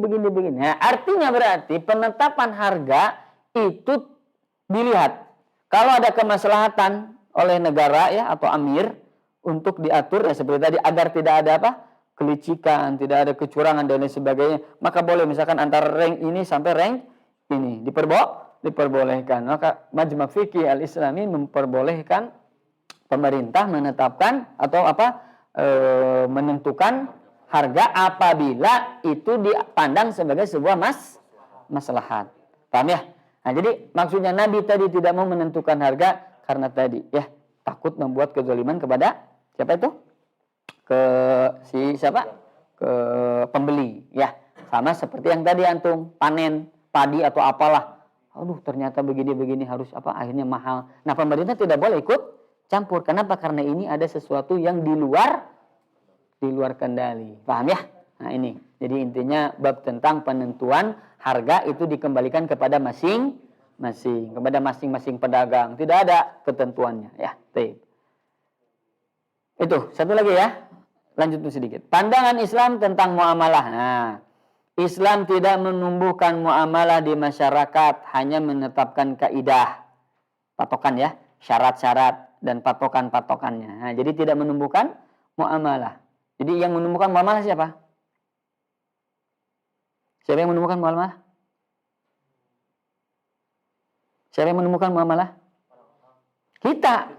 Nah, artinya berarti penetapan harga itu dilihat. Kalau ada kemaslahatan oleh negara ya atau amir untuk diatur ya seperti tadi agar tidak ada apa? Kelicikan, tidak ada kecurangan dan lain sebagainya. Maka boleh misalkan antara rank ini sampai rank ini diperbolehkan. Maka Majma' Fiqih Al-Islami memperbolehkan pemerintah menetapkan atau menentukan harga apabila itu dipandang sebagai sebuah maslahat. Paham ya? Nah, jadi maksudnya Nabi tadi tidak mau menentukan harga karena tadi ya takut membuat kezaliman kepada siapa itu? Ke pembeli ya. Sama seperti yang tadi antum panen padi atau apalah. Aduh, ternyata begini harus akhirnya mahal. Nah, pemerintah tidak boleh ikut campur. Kenapa? Karena ini ada sesuatu yang di luar kendali. Paham ya? Nah, ini. Jadi intinya bab tentang penentuan harga itu dikembalikan kepada masing-masing, kepada masing-masing pedagang. Tidak ada ketentuannya ya. Baik. Itu, satu lagi ya. Lanjut sedikit. Pandangan Islam tentang muamalah. Nah, Islam tidak menumbuhkan muamalah di masyarakat, hanya menetapkan kaidah, patokan ya, syarat-syarat dan patokan-patokannya. Nah, jadi tidak menumbuhkan muamalah. Jadi yang menumbuhkan muamalah siapa? Siapa yang menumbuhkan muamalah? Siapa yang menumbuhkan muamalah? Kita.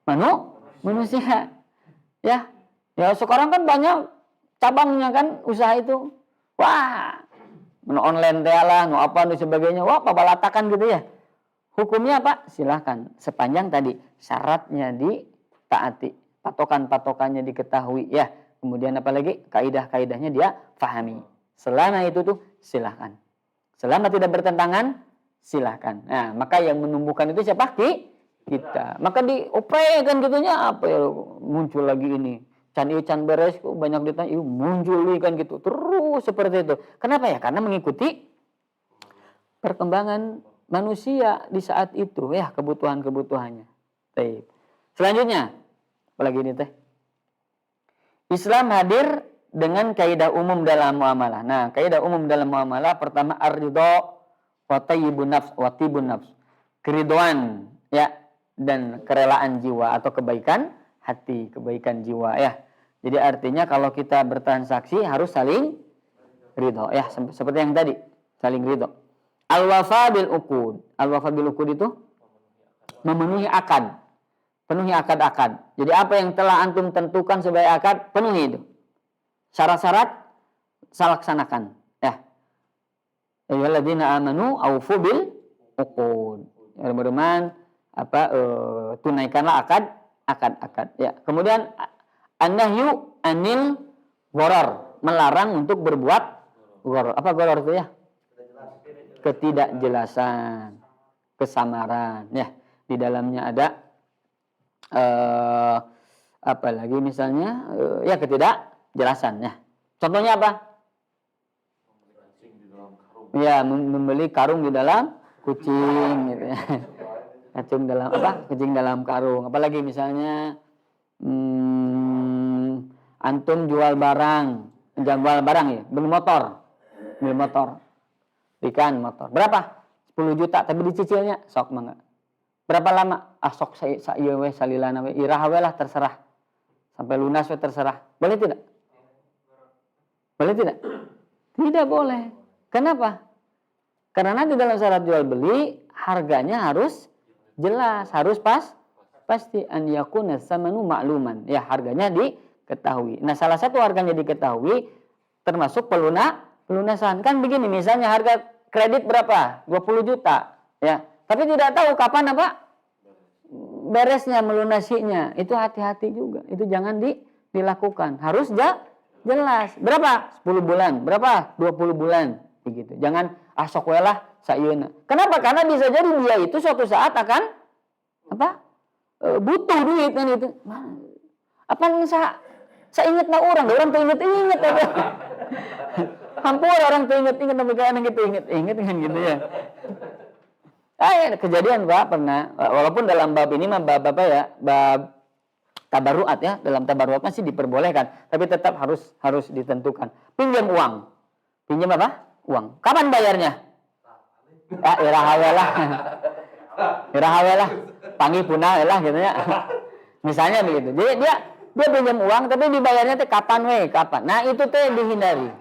Manusia. Ya sekarang kan banyak cabangnya kan usaha itu. Wah, online lah, apa dan sebagainya. Wah, pabalatakan gitu ya. Hukumnya apa? Silahkan. Sepanjang tadi syaratnya ditaati, patokan-patokannya diketahui ya. Kemudian apalagi kaidah-kaidahnya dia fahami. Selama itu tuh silahkan. Selama tidak bertentangan, silahkan. Nah, maka yang menumbuhkan itu siapa? Kita. Maka dioprek kan gitunya apa ya muncul lagi ini. Can beres banyak ditanya, muncul kan gitu. Terus seperti itu. Kenapa ya? Karena mengikuti perkembangan manusia di saat itu ya, kebutuhannya. Baik. Selanjutnya, apalagi ini teh? Islam hadir dengan kaidah umum dalam muamalah. Nah, kaidah umum dalam muamalah pertama ar-ridha wa tayyibun nafs wa tibun nafs. Keridhaan ya dan kerelaan jiwa atau kebaikan hati, kebaikan jiwa ya. Jadi artinya kalau kita bertransaksi harus saling ridho ya, seperti yang tadi, saling ridho. Al-wafa bil uqud. Al-wafa bil uqud itu memenuhi akad. Penuhi akad-akad. Jadi apa yang telah antum tentukan sebagai akad, penuhi itu. Syarat-syarat laksanakan ya. Ayyuhalladzina amanu aufu bil uqud. Ya, teman-teman tunaikanlah akad ya. Kemudian an-nahyu anil gharar, melarang untuk berbuat gharar. Apa gharar itu ya? Ketidakjelasan, kesamaran ya. Di dalamnya ada apalagi misalnya ya ketidakjelasan ya. Contohnya apa? Ya, membeli karung di dalam kucing gitu ya. Kucing dalam karung. Apalagi misalnya antum jual barang ya, beli motor. Ikan motor. Berapa? 10 juta tapi dicicilnya sok mangga. Berapa lama? Sok saya we salilana we iraha we lah terserah. Sampai lunas we terserah. Boleh tidak? Boleh tidak? Tidak boleh. Kenapa? Karena nanti dalam syarat jual beli harganya harus jelas, harus pasti an yakuna samanu ma'luman. Ya, harganya diketahui. Nah, salah satu harganya diketahui termasuk pelunasan. Kan begini, misalnya harga kredit berapa? 20 juta, ya. Tapi tidak tahu kapan beresnya, melunasinya. Itu hati-hati juga. Itu jangan dilakukan. Harus jelas. Berapa? 10 bulan. Berapa? 20 bulan. Begitu. Jangan sok we lah sayeuna. Kenapa? Karena bisa jadi dia itu suatu saat akan butuh duit kan itu. Apa saya ingat orang tuh inget apa. Hampir orang tuh inget tapi kadang gitu inget kan gitu ya. Kejadian Pak pernah, walaupun dalam bab ini mah bab tabarruat ya, dalam tabarruat masih diperbolehkan, tapi tetap harus ditentukan. Pinjam uang. Pinjam apa? Uang. Kapan bayarnya? Irahawe lah. Panggil punah lah gitu ya. Misalnya begitu. Jadi dia Dia pinjam uang tapi dibayarnya teh kapan we, kapan. Nah, itu teh dihindari.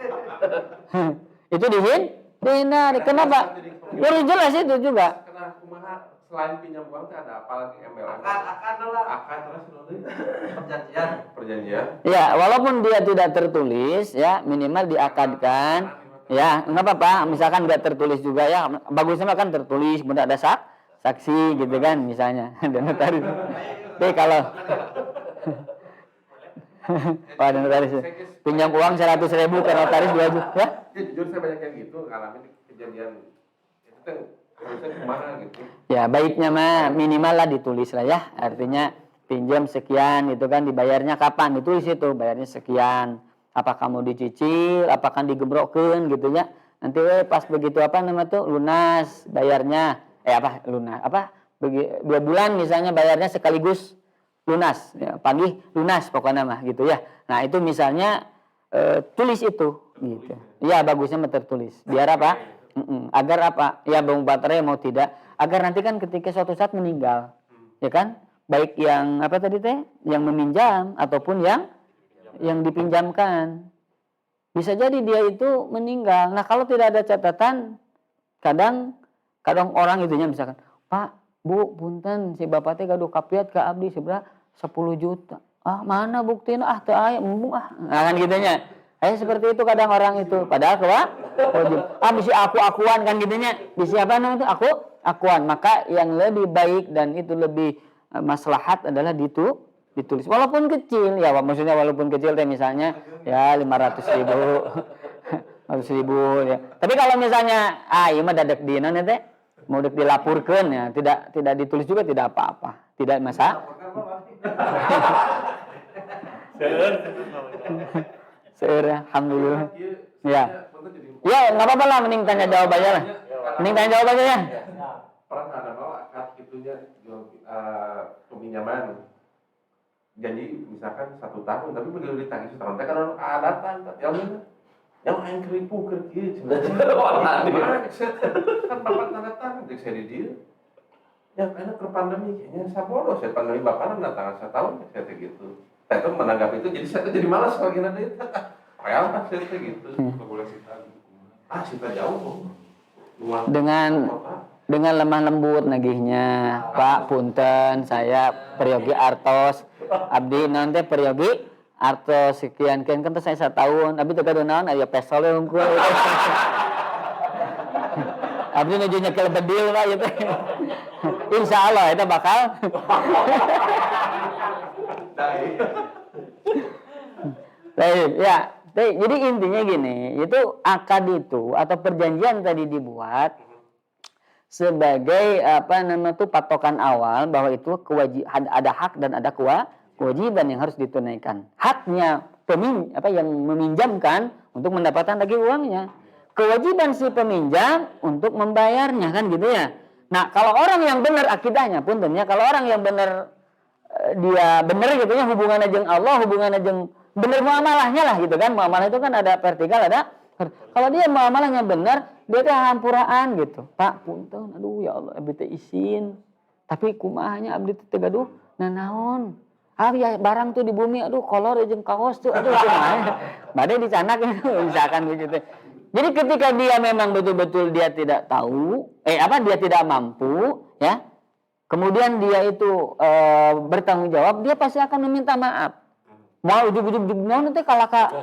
Itu dihindari. Kenapa? Ya jelas itu juga. Karena kumaha selain pinjam uang teh ada apa lagi MLM? Akan terus perjanjian. Ya, walaupun dia tidak tertulis ya, minimal diakadkan. Ya, enggak apa-apa. Misalkan enggak tertulis juga ya, bagusnya kan tertulis, kemudian ada saksi gitu kan misalnya. Dan notaris. Tapi kalau ada notaris pinjam uang 100.000 ke notaris 2 juta ya? Ya jujur saya banyak yang gitu ngalamin kejadian itu kan harusnya kemana gitu. Ya baiknya mah minimal lah ditulis lah ya, artinya pinjam sekian itu kan dibayarnya kapan, ditulis itu bayarnya sekian, apakah mau dicicil, apakah digebrokkeun gitu ya, nanti pas begitu apa nama tuh lunas bayarnya, lunas 2 bulan misalnya bayarnya sekaligus lunas, ya, pagi lunas pokoknya mah gitu ya. Nah itu misalnya tulis itu gitu, ya bagusnya mah tertulis, biar apa? Agar apa? Ya bang baterai mau tidak, agar nanti kan ketika suatu saat meninggal, ya kan? Baik yang apa tadi teh, yang meminjam ataupun yang dipinjamkan, bisa jadi dia itu meninggal. Nah kalau tidak ada catatan, kadang orang itunya misalkan, Pak, Bu, punten si bapak teh gaduh kapiat ke abdi seberapa 10 juta. Ah mana buktinya? Teu aya mumpung Nah kan gitunya. Seperti itu kadang orang itu. Padahal bisa aku-akuan kan gitunya. Bisa apa namanya itu? Akuan. Maka yang lebih baik dan itu lebih maslahat adalah ditulis. Walaupun kecil ya, maksudnya walaupun kecil teh misalnya ya 500.000 100.000 ya. Tapi kalau misalnya ieu mah dadak dina teh mau dilapurkeun ya, tidak ditulis juga tidak apa-apa. Tidak masalah. Seueur alhamdulillah. Ya. Ya, enggak apa-apa lah, mending tanya jawab aja lah. Mending tanya jawab aja ya. Pernah ada akad gitunya peminjaman. Jadi misalkan 1 tahun tapi begitu ditagih setahun teh kan adatan ya bener. Yang aing keripu keur kieu cenah. Kan bapak tanda tangan deuk saya di dieu. Ya karena ke pandemi kayaknya sabodos ya pandemi bapak tanggal 1 tahun saya teh gitu. Saya tuh menanggapi itu jadi saya tuh jadi malas lagi nanti itu. Real kan saya teh gitu. Enggak boleh sita. Sita jauh. Dengan lemah lembut nagihnya. Pak punten saya peryogi artos abdi nanti peryogi artos sekian kan saya 1 tahun abdi teu kadu naon aya pesol we hungkul. Abdi nuju nyekel bedil mah gitu. Insyaallah eta bakal. Baik, ya. Jadi intinya gini, itu akad itu atau perjanjian tadi dibuat sebagai patokan awal bahwa itu ada hak dan ada kewajiban yang harus ditunaikan. Haknya yang meminjamkan untuk mendapatkan lagi uangnya. Kewajiban si peminjam untuk membayarnya kan gitu ya. Nah, kalau orang yang benar akidahnya puntennya, kalau orang yang benar dia benar gitu ya hubungannya jeung Allah, hubungannya jeung benar muamalahnya lah gitu kan. Muamalah itu kan ada vertikal ada. Kalau dia muamalahnya benar, dia teh hampuraan gitu. Pak, punten, aduh ya Allah, abdi teh izin. Tapi kumahanya abdi teh gaduh nanaon? Ya barang tuh di bumi, aduh kolor jeung kaos tuh, aduh kumaha. Bade dicanak itu misalkan begitu. Jadi ketika dia memang betul-betul dia tidak tahu, dia tidak mampu, ya. Kemudian dia itu bertanggung jawab, dia pasti akan meminta maaf. Mau ujug-ujug naon teh kalaka.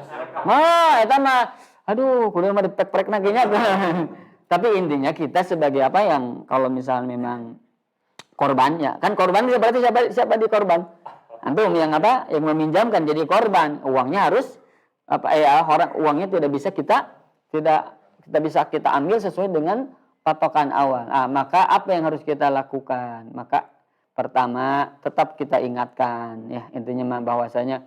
Eta mah aduh, kudu mah dipek-pekna ge nya. Tapi intinya kita sebagai apa yang kalau misalnya memang korbannya, kan korban berarti siapa di korban? Antum yang yang meminjamkan jadi korban, uangnya harus uangnya tidak bisa kita ambil sesuai dengan patokan awal. Maka apa yang harus kita lakukan? Maka pertama tetap kita ingatkan ya, intinya bahwasanya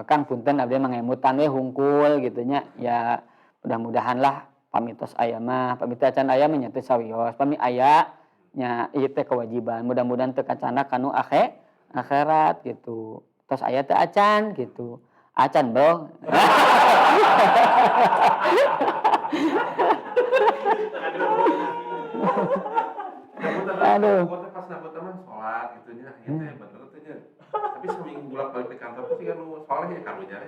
Kang punten abdi mangemutan we hungkul gitunya ya, mudah-mudahan lah pamitos aya mah pamit acan aya nya teh sawios pami aya nya ieu teh kewajiban, mudah-mudahan teu kacana kanu akhirat gitu. Tos aya teh acan gitu. Acan bro. Aduh. Pas nabut teman sholat gitu nya, bener tuh nya. Tapi seminggu balik ke kantor sih kan soalnya ya karunya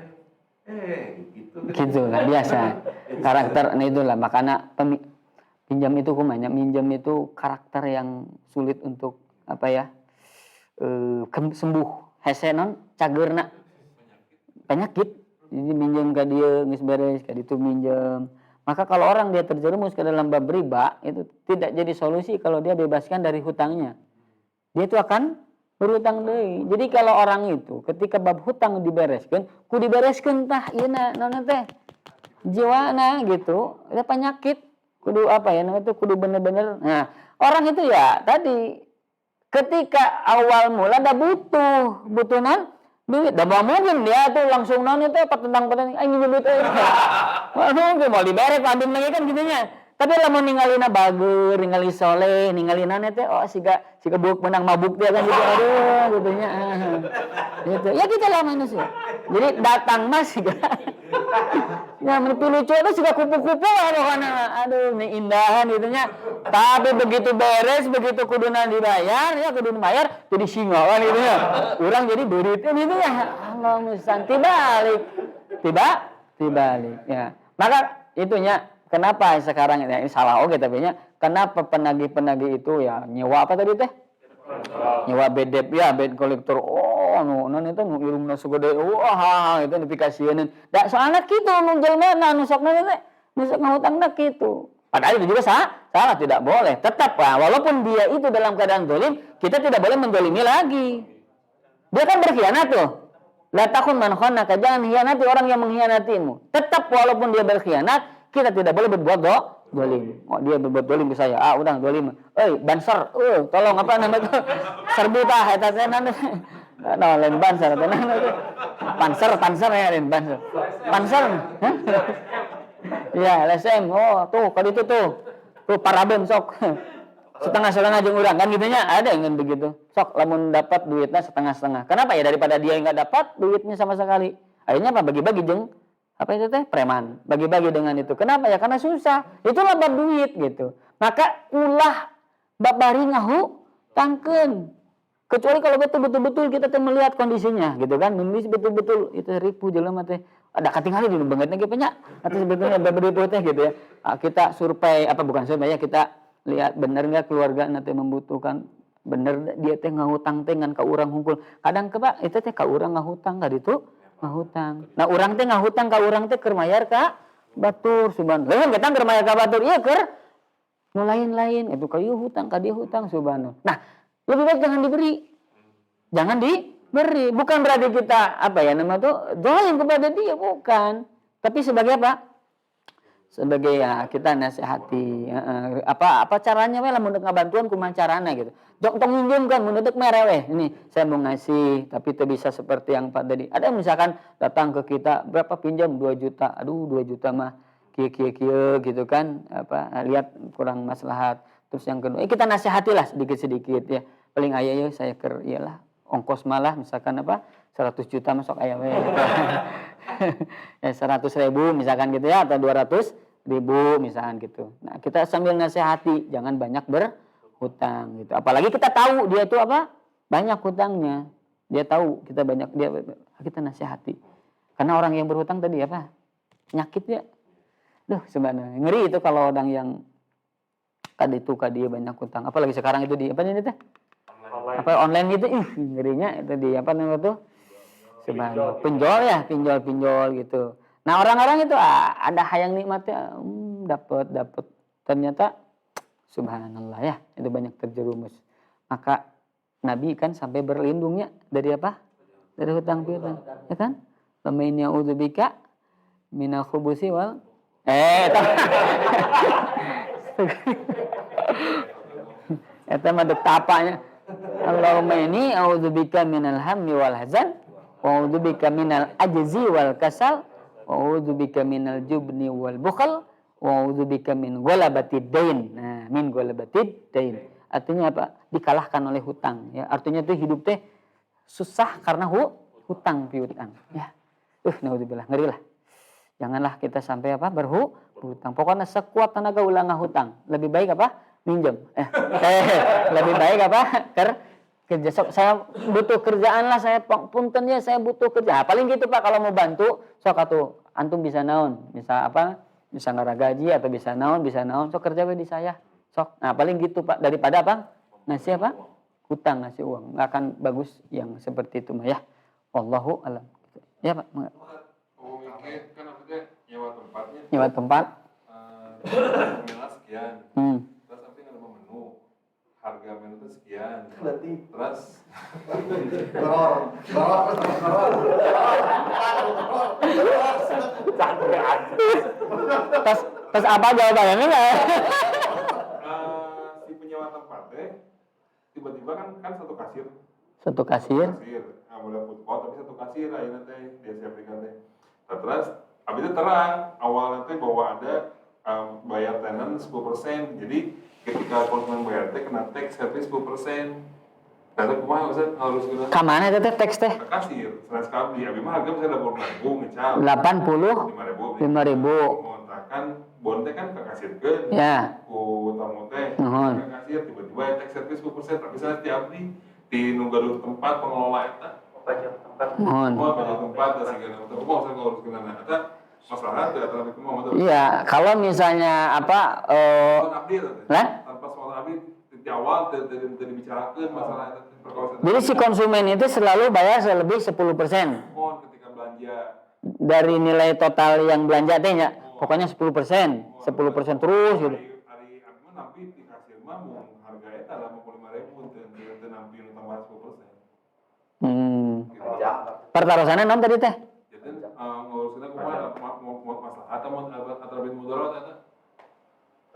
gitu Gitu kan biasa. Karakter nah itulah makanya pinjam itu kumanya minjam itu karakter yang sulit untuk apa ya? Sembuh. Hese non cagerna penyakit. Jadi minjem ke dia geus beres, ka ditu minjem. Maka kalau orang dia terjerumus ke dalam bab riba, itu tidak jadi solusi kalau dia bebaskan dari hutangnya. Dia itu akan berhutang deui. Jadi kalau orang itu ketika bab hutang dibereskeun, ku dibereskeun tah ieu naon teh jiwana gitu. Ada penyakit kudu apa ya namanya itu kudu bener-bener. Nah, orang itu ya tadi ketika awal mula dah butuh non duit, dah mungkin dia tuh langsung non itu petentang aing duit mungkin mau dibere padun lagi kan gitunya. Tapi lamun ningalina bager, ningali soleh, ningalina teh oh siga buuk menang mabuk dia kan gitu aduh gitunya. Gitu. Ya kita lah manusia. Jadi datang mas siga ya menupi lucu itu juga kupu-kupu aduh ini indahan gitunya. Tapi begitu beres, begitu kuduna dibayar, ya kuduna bayar jadi singa kan gitu ya. Orang jadi duitnya gitu ya. Allah musan tibalik ya. Maka itunya kenapa sekarang ini salah oke tapi nya kenapa penagih-penagih itu ya nyewa apa tadi teh? Nyewa bedep ya, bed kolektor. Oh, non itu nu irungna segede wah itu dipikasieun. Da soalna kitu nu jelema nu sokna teh nu sok ngahutangna kitu. Padahal itu juga salah tidak boleh. Tetap walaupun dia itu dalam keadaan zalim, kita tidak boleh menzalimi lagi. Dia kan berkhianat tuh. La takun man khanaka, jangan hianati orang yang mengkhianatimu. Tetap walaupun dia berkhianat, kita tidak boleh berbuat zalim. Oh, dia berbuat zalim ke saya. Udah zalim. Banser, tolong apa namanya itu? Serbu tah eta teh nah, lain banser teh panser ya lain banser. Panser. Ya, LSM. Oh, tuh kali itu tuh. Tuh paraben sok. Setengah-setengah jeung urang kan gitunya ada yang begitu. Sok lamun dapat duitnya setengah-setengah. Kenapa ya daripada dia enggak dapat duitnya sama sekali. Akhirnya apa bagi-bagi jeung apa itu teh preman. Bagi-bagi dengan itu. Kenapa ya? Karena susah. Itulah bab duit gitu. Maka ulah bab bari ngahutangkeun. Kecuali kalau betul-betul kita tuh melihat kondisinya gitu kan. Nulis betul-betul itu ripu jelema teh. Ada katingali di banget ge nya. Atau sebetulnya beribu teh gitu ya. Kita survei bukan survei ya kita lihat bener enggak keluarga nanti membutuhkan bener dia teh ngahutang teh ngan ka urang hungkul. Kadang Pak itu teh ka urang ngahutang ka ditu ngahutang. Nah urang teh ngahutang ka urang teh keur mayar ka batur subhanallah. Lain kita keur mayar ka batur ieu keur nu lain-lain itu ka ieu hutang ka dia hutang subhanallah. Nah, lebih baik jangan diberi. Jangan diberi. Bukan berarti kita zalim kepada dia bukan. Tapi sebagai apa? Sebagai ya kita nasihati apa caranya we lamun ngabantuan kumaha carana gitu. Tong minjemkan mun deuk mere we. Ini saya mau ngasih tapi itu bisa seperti yang Pak tadi. Ada misalkan datang ke kita berapa pinjam 2 juta. Aduh 2 juta mah kieu gitu kan lihat kurang maslahat. Terus yang kedua kita nasihatilah sedikit-sedikit ya. Paling aya ya saya iyalah ongkos malah misalkan 100 juta masuk aya we. Ya 100.000 misalkan gitu ya atau 200.000 misalkan gitu. Nah, kita sambil nasihati jangan banyak berhutang gitu. Apalagi kita tahu dia itu banyak hutangnya. Dia tahu kita kita nasihati. Karena orang yang berhutang tadi penyakit ya. Duh, sebenarnya ngeri itu kalau orang yang dia banyak hutang. Apalagi sekarang itu di ini teh? Online gitu ngerinya itu di sebenarnya pinjol gitu. Nah orang-orang itu ada hayang nikmatnya dapat ternyata subhanallah ya itu banyak terjerumus. Maka Nabi kan sampai berlindungnya dari dari hutang piutang ya kan lamin ya'udzubika minal khubusi wal eta mah tapanya Allahumma inni a'udzubika minal hammi wal hazan wa a'udzubika minal ajzi wal kasal wa a'udzubika minal jubni wal bukhl wa a'udzubika min ghalabatid dain. Nah, min ghalabatid dain. Artinya dikalahkan oleh hutang ya. Artinya itu hidup teh susah karena hutang piutang ya. Naudzubillah, ngeri lah. Janganlah kita sampai berhutang. Pokoknya sekuat tenaga ulah ngahutang. Lebih baik minjem. Lebih baik kerja sok saya butuh kerjaan lah, saya punten ya saya butuh kerja. Nah, paling gitu Pak kalau mau bantu sok atuh antum bisa naon, bisa apa? Bisa ngara gaji atau bisa naon sok kerja we di saya. Sok. Nah, paling gitu Pak daripada apa? Ngasih apa? Hutang ngasih uang. Nggak akan bagus yang seperti itu mah ya. Wallahu alam. Ya Pak. Oh, mikir kan maksudnya nyewa tempatnya. Nyewa tempat. Nominal sekian. Terus tapi nggak menu. Harga menu itu sekian. Terus Terus apa jawabannya enggak? si penyewa tempatnya tiba-tiba kan satu kasir. Satu kasir. Nggak boleh food court tapi satu kasir akhirnya teh dia siapkan teh. Nah, terus abis itu terang awalnya teh bahwa ada bayar tenan 10%. Jadi ketika konsumen bayar teh kena tax service 10%. Tapi kumaha harus guna? Ka mana teh teks teh? Ke kasir, seras kabli. Abi mah harga bisa 80.000 ngecal. 80 5.000. Kontrakan bon teh kan ke kasirkeun. Ya. Ku tamu teh Nuhun. ke kasir tiba-tiba tax service 10%. Tapi saya tiap di nu gaduh tempat pengelola eta. Pajak tempat. Mohon. Oh, pajak tempat dan segala macam. Kumaha usah ngurus gimana? Eta masalah teh antara kumaha teh. Iya, kalau misalnya apa Abdi teh. Lah? Tanpa soal abdi di awal tadi dibicarakan masalah itu perkawis. Jadi si konsumen itu selalu bayar selebih 10% Mohon ketika belanja dari nilai total yang belanja tehnya. Pokoknya 10%, 10% terus gitu. hari aku nampi di kasir mah mau harga eta 85.000 teu nampi nu tambah 10%. Gitu. Pertarusannya non tadi teh? Jadi ngurusina kumaha mau masalah atau mau atrabit mudarat eta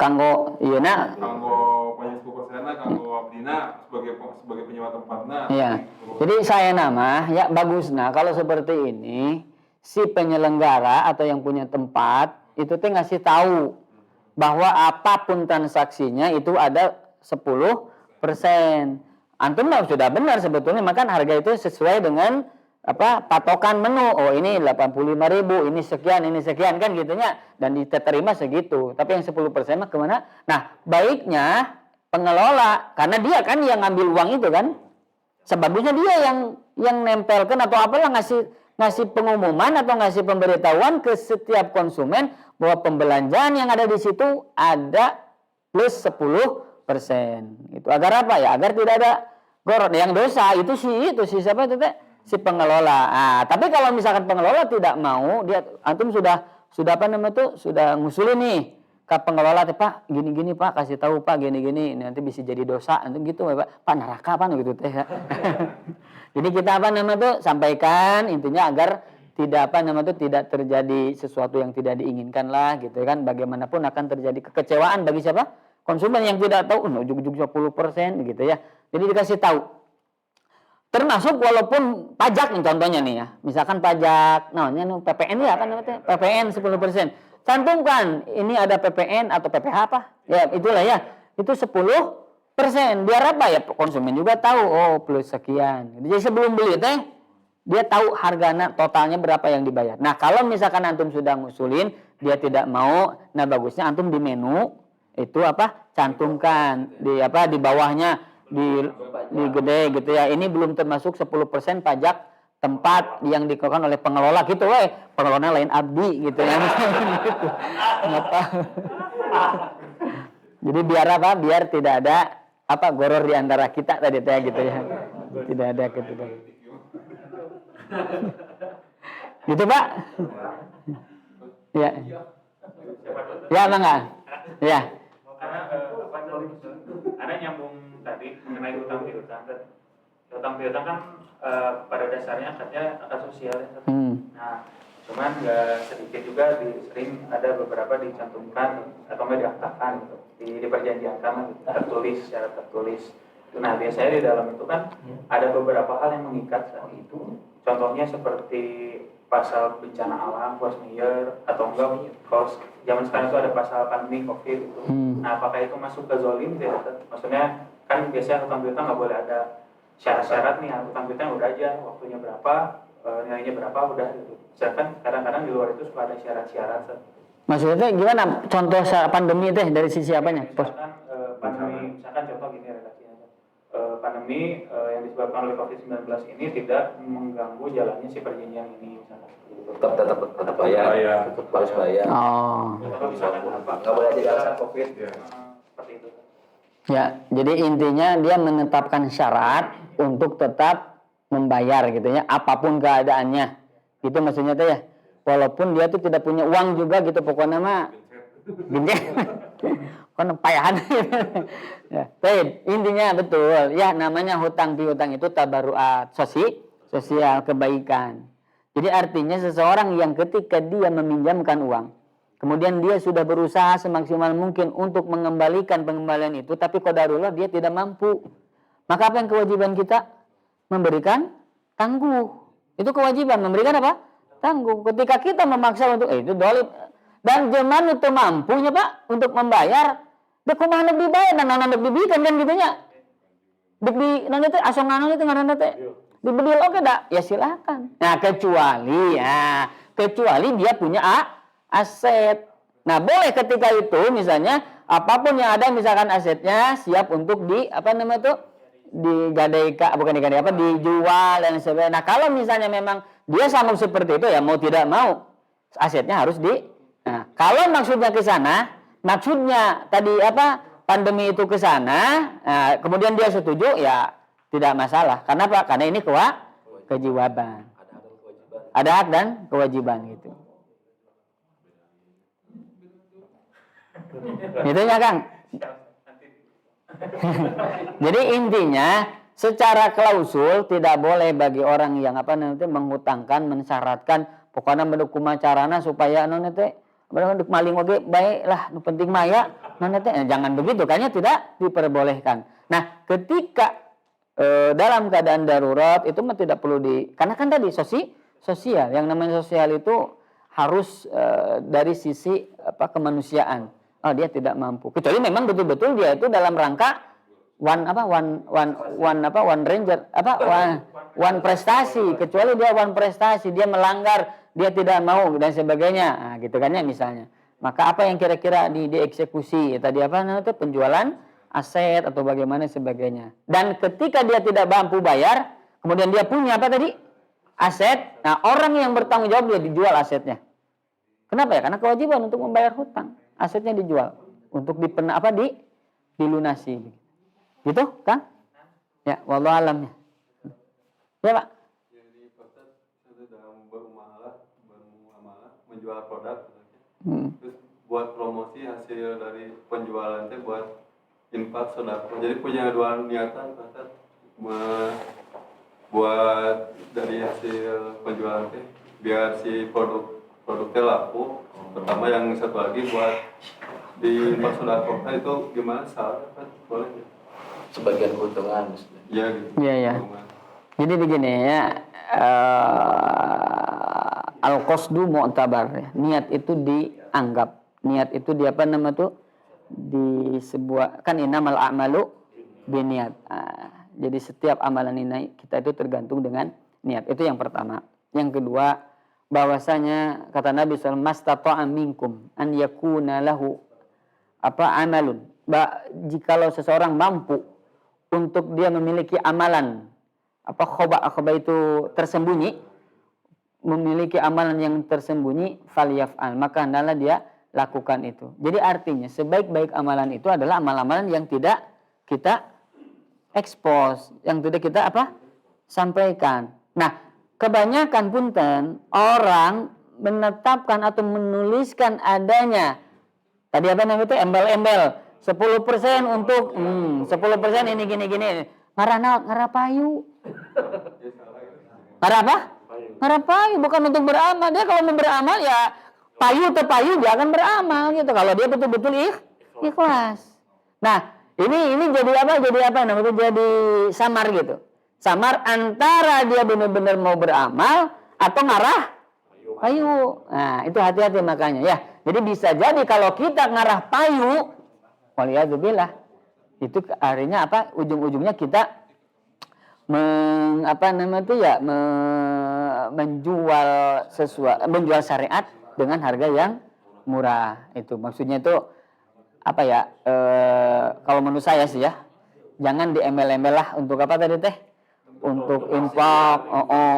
Kanggo ieuna kanggo pajak 10% kanggo abdina sebagai penyewa tempatna. iya. Jadi saya nama ya bagusnya kalau seperti ini si penyelenggara atau yang punya tempat itu teh ngasih tahu bahwa apapun transaksinya itu ada 10%. Antum mah sudah benar sebetulnya, maka harga itu sesuai dengan apa patokan menu. Oh ini 85.000, ini sekian kan gitunya dan diterima segitu. Tapi yang 10% mah kemana? Nah baiknya pengelola karena dia kan yang ngambil uang itu kan. Sebagusnya dia yang nempelkan atau apalah ngasih pengumuman atau ngasih pemberitahuan ke setiap konsumen bahwa pembelanjaan yang ada di situ ada plus 10%. Itu agar apa ya? Agar tidak ada gorot. Yang dosa itu si siapa itu teh? Si pengelola. Ah, tapi kalau misalkan pengelola tidak mau, dia antum sudah apa namanya tuh sudah ngusulin nih ke pengelola teh Pak, gini-gini Pak, kasih tahu Pak gini-gini, nanti bisa jadi dosa antum gitu Pak. Pak neraka apa gitu teh ya. Jadi kita apa namanya tuh sampaikan intinya agar tidak apa namanya tuh tidak terjadi sesuatu yang tidak diinginkan lah gitu kan. Bagaimanapun akan terjadi kekecewaan bagi siapa? Konsumen yang tidak tahu, ujug-ujug 10% gitu ya. Jadi dikasih tahu. Termasuk walaupun pajak nih contohnya nih ya. Misalkan pajak namanya PPN ya kan namanya PPN 10%. Cantumkan ini ada PPN atau PPH apa? Ya itulah ya. Itu 10%. Biar apa ya? Konsumen juga tahu oh plus sekian. Jadi sebelum beli teh dia tahu harganya totalnya berapa yang dibayar. Nah, kalau misalkan antum sudah ngusulin dia tidak mau, nah bagusnya antum di menu itu apa? Cantumkan di apa di bawahnya di gede gitu ya. Ini belum termasuk 10% pajak tempat yang dikeluarkan oleh pengelola gitu pengelola lain abdi gitu ya. Gitu. Jadi biar apa? Biar tidak ada apa goror di antara kita tadi teh gitu ya. Tidak ada gitu. Gitu Pak? Ya. Ya Bang. Ya. Karena nyambung tadi mengenai hutang piutang kan. Hutang piutang kan pada dasarnya katanya akan sosial. Nah, cuman nggak sedikit juga sering ada beberapa dicantumkan atau nggak diaktakan gitu, diperjanjikan gitu, secara tertulis. Nah, biasanya di dalam itu kan ada beberapa hal yang mengikat saat itu. Contohnya seperti pasal bencana alam, force majeure, atau enggak kalau zaman sekarang itu ada pasal pandemi COVID itu. Nah, apakah itu masuk ke zolim? Maksudnya kan biasanya hutang piutang nggak boleh ada syarat-syarat nih, hutang piutang udah aja waktunya berapa, nilainya berapa udah gitu. Sedangkan kadang-kadang di luar itu suka ada syarat-syarat. Maksudnya gimana? Contoh pandemi teh dari sisi apanya? Misalkan pandemi, misalkan contoh gini redaksinya. Pandemi yang disebabkan oleh COVID-19 ini tidak mengganggu jalannya si perjanjian ini misalnya. tetap bayar, tetap harus bayar. Oh. Nggak boleh jadi alasan COVID. Seperti itu. Ya, jadi intinya dia menetapkan syarat untuk tetap membayar gitu ya, apapun keadaannya. Gitu maksudnya tuh ya. Walaupun dia tuh tidak punya uang juga gitu, pokoknya mah gencet. Kan payahan. Ya, baik, intinya betul. Ya, namanya hutang piutang itu tabaruat, sosial kebaikan. Jadi artinya seseorang yang ketika dia meminjamkan uang, kemudian dia sudah berusaha semaksimal mungkin untuk mengembalikan pengembalian itu, tapi qadarullah dia tidak mampu. Maka apa yang kewajiban kita? Memberikan tangguh. Itu kewajiban, memberikan apa? Tangguh. Ketika kita memaksa untuk itu dolim. Dan zaman itu mampunya Pak untuk membayar, dia kumaha neuk dibayar dan anak dibikin kan gitu nya. Dek di nana teh asongan itu ngaranna teh. Dibeli oke dak? Ya silakan. Nah, kecuali dia punya aset. Nah, boleh ketika itu misalnya apapun yang ada misalkan asetnya siap untuk dijual dan sebagainya. Nah, kalau misalnya memang dia sanggup seperti itu ya mau tidak mau asetnya harus Nah, kalau maksudnya ke sana, maksudnya tadi pandemi itu ke sana, nah, kemudian dia setuju ya tidak masalah. Karena apa? Karena ini kewajiban. Ada hak dan kewajiban gitu. Itu ya Kang. Jadi intinya secara klausul tidak boleh bagi orang yang menghutangkan, mensyaratkan pokoknya mendukung carana supaya maling oge baiklah, penting maya jangan begitu, kayaknya tidak diperbolehkan. Nah, ketika dalam keadaan darurat itu mah tidak perlu karena kan tadi sosial, yang namanya sosial itu harus dari sisi kemanusiaan. Oh, dia tidak mampu. Kecuali memang betul-betul dia itu dalam rangka one prestasi. Kecuali dia one prestasi, dia melanggar, dia tidak mau dan sebagainya. Nah, gitu kan ya misalnya. Maka apa yang kira-kira dieksekusi? Tadi penjualan aset atau bagaimana sebagainya. Dan ketika dia tidak mampu bayar, kemudian dia punya aset. Nah, orang yang bertanggung jawab dia dijual asetnya. Kenapa ya? Karena kewajiban untuk membayar hutang. Asetnya dijual untuk dilunasi. Gitu, Kang? Ya, wallahu alamnya. Ya, Pak. Jadi proses dalam bermuamalah menjual produk. Terus buat promosi hasil dari penjualan teh buat infak sedekah. Jadi punya dua niatan Pak, buat dari hasil penjualan teh biar si produknya laku. Pertama yang satu lagi buat di infak sedekah itu gimana salah Pak? Boleh ya? Sebagian keuntungan maksudnya. Iya gitu. Iya. Jadi begini ya, al-qasdu mu'tabar ya. Niat itu dianggap. Niat itu di sebuah, kan innamal a'malu biniat. Jadi setiap amalan ini kita itu tergantung dengan niat. Itu yang pertama. Yang kedua, bahwasanya kata Nabi sallallahu alaihi wasallam, mastata'a minkum an yakuna lahu amalun. Jikalau seseorang mampu untuk dia memiliki amalan khoba itu tersembunyi, memiliki amalan yang tersembunyi, falyaf'al, maka hendaklah dia lakukan itu. Jadi artinya sebaik-baik amalan itu adalah amalan-amalan yang tidak kita expose, yang tidak kita sampaikan. Nah, kebanyakan punten orang menetapkan atau menuliskan adanya tadi embel-embel 10% untuk 10% ini gini. Ngarah payu. Ngarah apa? Ngarah payu, bukan untuk beramal. Dia kalau mau beramal ya payu dia akan beramal gitu. Kalau dia betul-betul ikhlas. Nah, ini jadi apa? Jadi samar gitu. Samar antara dia benar-benar mau beramal atau ngarah payu. Nah, itu hati-hati makanya ya. Jadi bisa jadi kalau kita ngarah payu, waliyadzubillah, itu akhirnya ujung-ujungnya kita menjual syariat dengan harga yang murah. Itu maksudnya itu kalau menurut saya sih ya, jangan diembel-embel lah untuk untuk infak,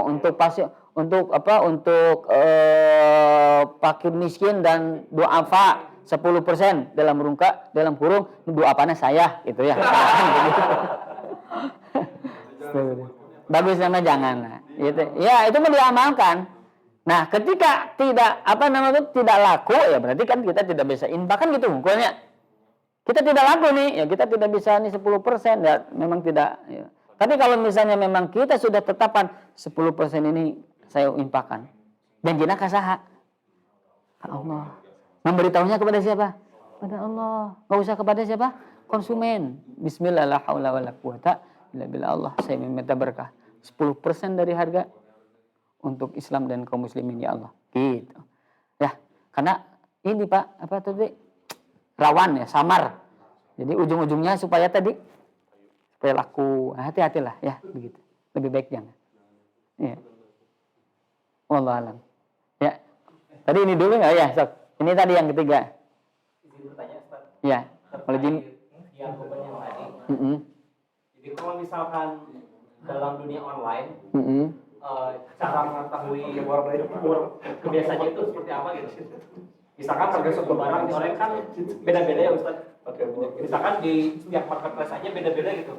untuk pasti untuk apa? Untuk fakir miskin dan duafa 10% dalam kurung duafannya saya gitu ya. Bagus nama jangan. Gitu. Ya itu mau diamalkan. Nah ketika tidak tidak laku ya berarti kan kita tidak bisa infak kan gitu hukumnya. Kita tidak laku nih ya kita tidak bisa nih 10% ya memang tidak. Ya. Tapi kalau misalnya memang kita sudah tetapkan 10% ini saya infakkan. Janjinya kasaha? Allah. Memberitahunya kepada siapa? Kepada Allah. Enggak usah kepada siapa? Konsumen. Bismillah la haula wala quwata illa billah. Allah saya meminta berkah. 10% dari harga untuk Islam dan kaum muslimin ya Allah. Gitu. Ya, karena ini Pak, apa tadi? Rawan ya, samar. Jadi ujung-ujungnya supaya laku. Hati-hatilah ya, begitu. Lebih baik jangan. Ya. Wallahu alam. Ya. Tadi ini dulu enggak ya, Sok? Ini tadi yang ketiga. Izin bertanya, Ustaz. Ya. Oleh Jin. Yang tadi. Jadi kalau misalkan dalam dunia online, cara mengetahui kebiasaannya itu seperti apa gitu? Misalkan harga suatu barang di online kan beda-beda ya Ustaz. Misalkan di setiap marketplace aja beda-beda gitu.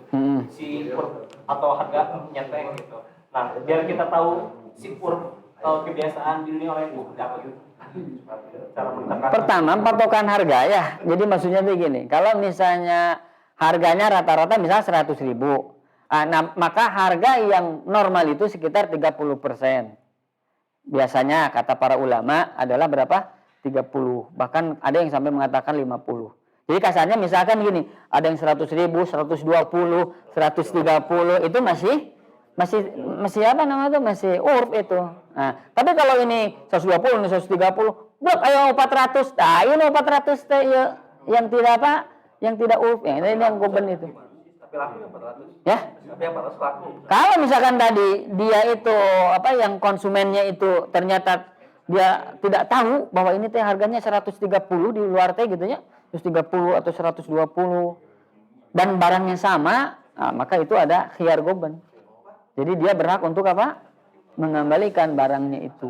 Si pur atau harga nyenteng gitu. Nah, biar kita tahu si pur kebiasaan di dunia online itu seperti apa gitu. Cara menentukan. Pertama, patokan harga ya. Jadi maksudnya begini, kalau misalnya harganya rata-rata misalnya 100.000. Nah, maka harga yang normal itu sekitar 30%. Biasanya kata para ulama adalah berapa? 30. Bahkan ada yang sampai mengatakan 50. Jadi kasarnya misalkan gini, ada yang 100.000, 120, 130 itu masih apa namanya itu masih urf itu. Nah, tapi kalau ini 120, ini 130, blok ayo 400. Nah, ini 400 ya, yang tidak apa? Yang tidak urf. Ya, ini yang goben itu. Tapi laku ya 400. Ya? Tapi yang 400 laku. Kalau misalkan tadi dia itu apa yang konsumennya itu ternyata dia tidak tahu bahwa ini teh harganya 130 di luar teh gitu ya. 130 atau 120 dan barangnya sama, nah, maka itu ada khiyar goben. Jadi dia berhak untuk apa? Mengembalikan barangnya itu.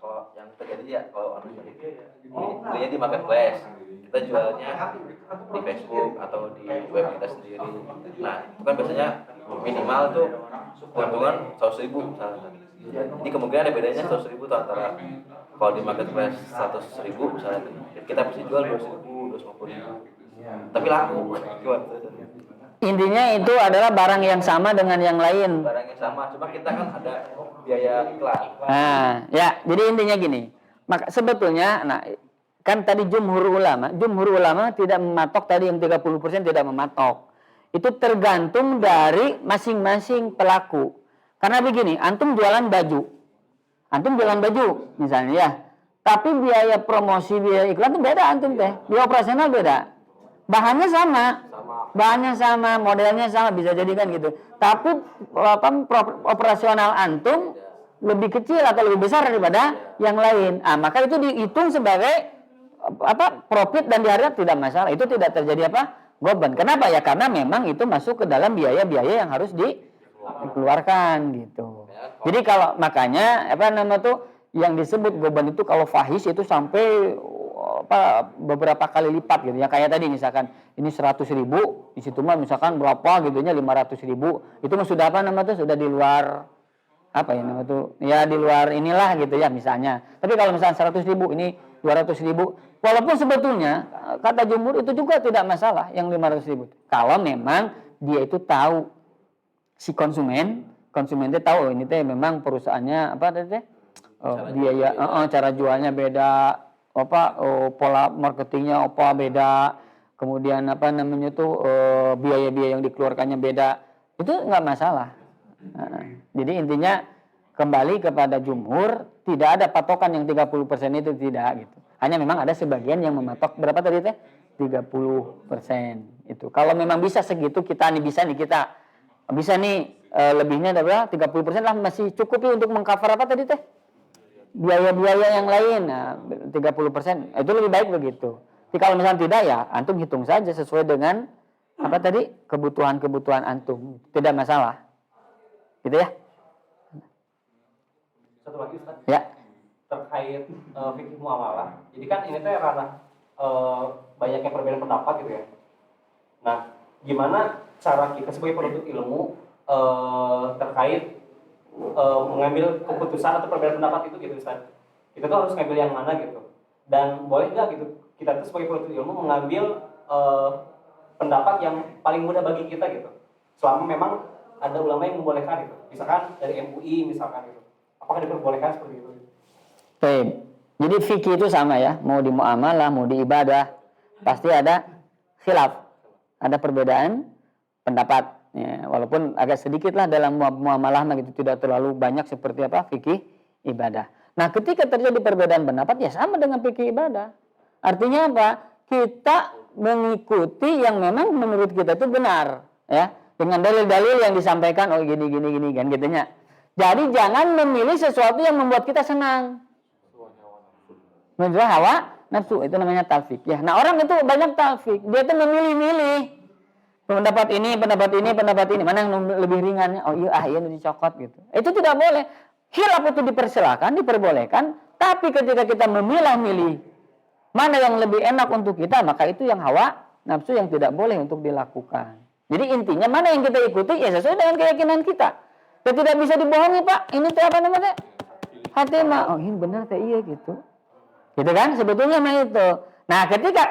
Kalau yang terjadi ya kalau orang belinya di marketplace, kita jualnya di Facebook atau di web kita sendiri. Nah, itu kan biasanya minimal tuh keuntungan 100.000 misalnya. Jadi kemungkinan ada bedanya 100.000 tuh antara kalau di marketplace 100.000 misalnya kita bisa jual 200.000, 250.000. Tapi laku. Intinya itu adalah barang yang sama dengan yang lain. Barang yang sama, cuma kita kan ada biaya iklan. Nah, ya, jadi intinya gini. Maka sebetulnya, nah, kan tadi jumhur ulama tidak mematok tadi yang 30% tidak mematok. Itu tergantung dari masing-masing pelaku. Karena begini, antum jualan baju misalnya ya. Tapi biaya promosi, biaya iklan itu beda antum teh. Biaya operasional beda. Bahannya sama, modelnya sama, bisa jadi kan gitu. Tapi operasional antum lebih kecil atau lebih besar daripada yang lain. Maka itu dihitung sebagai profit dan diharap tidak masalah. Itu tidak terjadi goban. Kenapa ya? Karena memang itu masuk ke dalam biaya-biaya yang harus dikeluarkan gitu. Jadi kalau makanya yang disebut goban itu kalau fahish itu sampai beberapa kali lipat gitu ya. Kayak tadi misalkan ini 100.000, di situ mah misalkan berapa gitunya 500.000. Itu mah sudah sudah di luar ya di luar inilah gitu ya misalnya. Tapi kalau misalkan 100.000 ini 200.000, walaupun sebetulnya kata jumhur itu juga tidak masalah yang 500.000. Kalau memang dia itu tahu si konsumen itu tahu ini teh memang perusahaannya biaya cara jualnya beda, pola marketingnya beda, kemudian biaya-biaya yang dikeluarkannya beda, itu nggak masalah. Jadi intinya kembali kepada jumhur, tidak ada patokan yang 30% itu tidak gitu. Hanya memang ada sebagian yang mematok berapa tadi teh? 30% itu. Kalau memang bisa segitu kita bisa lebihnya berapa? 30% lah masih cukup untuk mengcover apa tadi teh? Biaya-biaya yang lain. Nah, 30% itu lebih baik begitu. Tapi kalau misalnya tidak ya antum hitung saja sesuai dengan kebutuhan-kebutuhan antum. Tidak masalah. Gitu ya. Satu lagi Ustaz. Ya. Terkait fikih muamalah. Jadi kan ini teh ranah banyaknya perbedaan pendapat gitu ya. Nah, gimana cara kita sebagai penuntut ilmu terkait mengambil keputusan atau perbedaan pendapat itu gitu Ustaz. Kita tuh harus ngambil yang mana gitu. Dan boleh nggak gitu kita tuh sebagai penuntut ilmu mengambil pendapat yang paling mudah bagi kita gitu. Selama memang ada ulama yang membolehkan gitu. Misalkan dari MUI misalkan gitu. Apakah diperbolehkan seperti itu? Baik. Jadi fikih itu sama ya, mau di muamalah, mau di ibadah, pasti ada khilaf. Ada perbedaan pendapat. Ya, walaupun agak sedikit lah dalam muamalah gitu, tidak terlalu banyak seperti apa fikih ibadah. Nah, ketika terjadi perbedaan pendapat ya sama dengan fikih ibadah. Artinya apa? Kita mengikuti yang memang menurut kita itu benar, ya, dengan dalil-dalil yang disampaikan gini kan gitunya. Jadi jangan memilih sesuatu yang membuat kita senang. Menjual hawa nafsu itu namanya talfik ya. Nah, orang itu banyak talfik, dia tuh memilih-milih. Pendapat ini, mana yang lebih ringannya? Oh iya, ini dicokot gitu. Itu tidak boleh. Khilaf itu dipersilakan, diperbolehkan, tapi ketika kita memilah-milih mana yang lebih enak untuk kita, maka itu yang hawa nafsu yang tidak boleh untuk dilakukan. Jadi intinya mana yang kita ikuti ya sesuai dengan keyakinan kita. Dan tidak bisa dibohongi, Pak. Ini tuh apa namanya? Hati mah. Oh, ini benar teh iya gitu. Gitu kan? Sebetulnya mah itu. Nah, ketika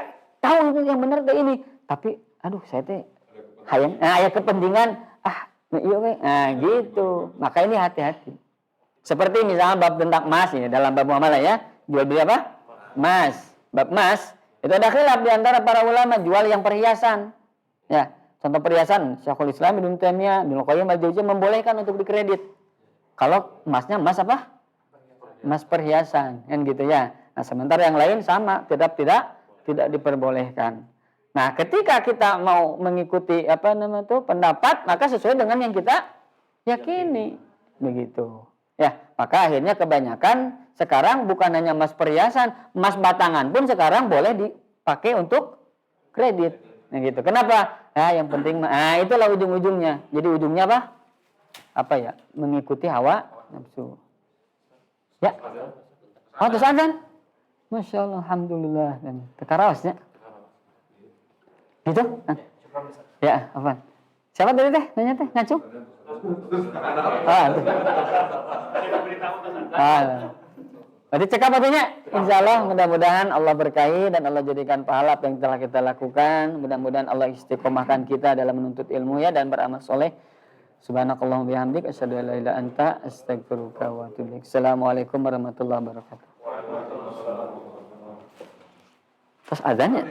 tahu itu yang benar teh ini, tapi aduh saya teh hayang aya kepentingan iya we. Nah, gitu. Maka ini hati-hati. Seperti misalnya bab tentang emas ya, dalam bab muamalah ya, jual beli apa? Emas. Bab emas itu ada khilaf di antara para ulama jual yang perhiasan. Ya, contoh perhiasan Syekhul Islam Ibnu Taimiyah, Ibnu Qayyim al-Jauziyah membolehkan untuk dikredit. Kalau emasnya emas apa? Emas perhiasan, kan gitu ya. Nah, sementara yang lain sama, tidak diperbolehkan. Nah, ketika kita mau mengikuti pendapat, maka sesuai dengan yang kita yakini, begitu. Ya, maka akhirnya kebanyakan sekarang bukan hanya emas perhiasan, emas batangan pun sekarang boleh dipakai untuk kredit. Nah, gitu. Kenapa? Nah, yang penting, itulah ujung-ujungnya. Jadi ujungnya apa? Apa ya? Mengikuti hawa nafsu. Ya. Oh, terus azan? Masya Allah, alhamdulillah. Dan tekarawasnya. Gitu? Ya, apa? Siapa tadi teh? Nanya teh, ngacu? Berarti cekap artinya? Insya Allah mudah-mudahan Allah berkahi dan Allah jadikan pahala apa yang telah kita lakukan. Mudah-mudahan Allah istiqomahkan kita dalam menuntut ilmu ya dan beramal soleh. Subhanakallahumma bihamdik asyhadu an la ilaha illa anta astaghfiruka wa atubu ilaik. Assalamualaikum warahmatullahi wabarakatuh. Terus azannya?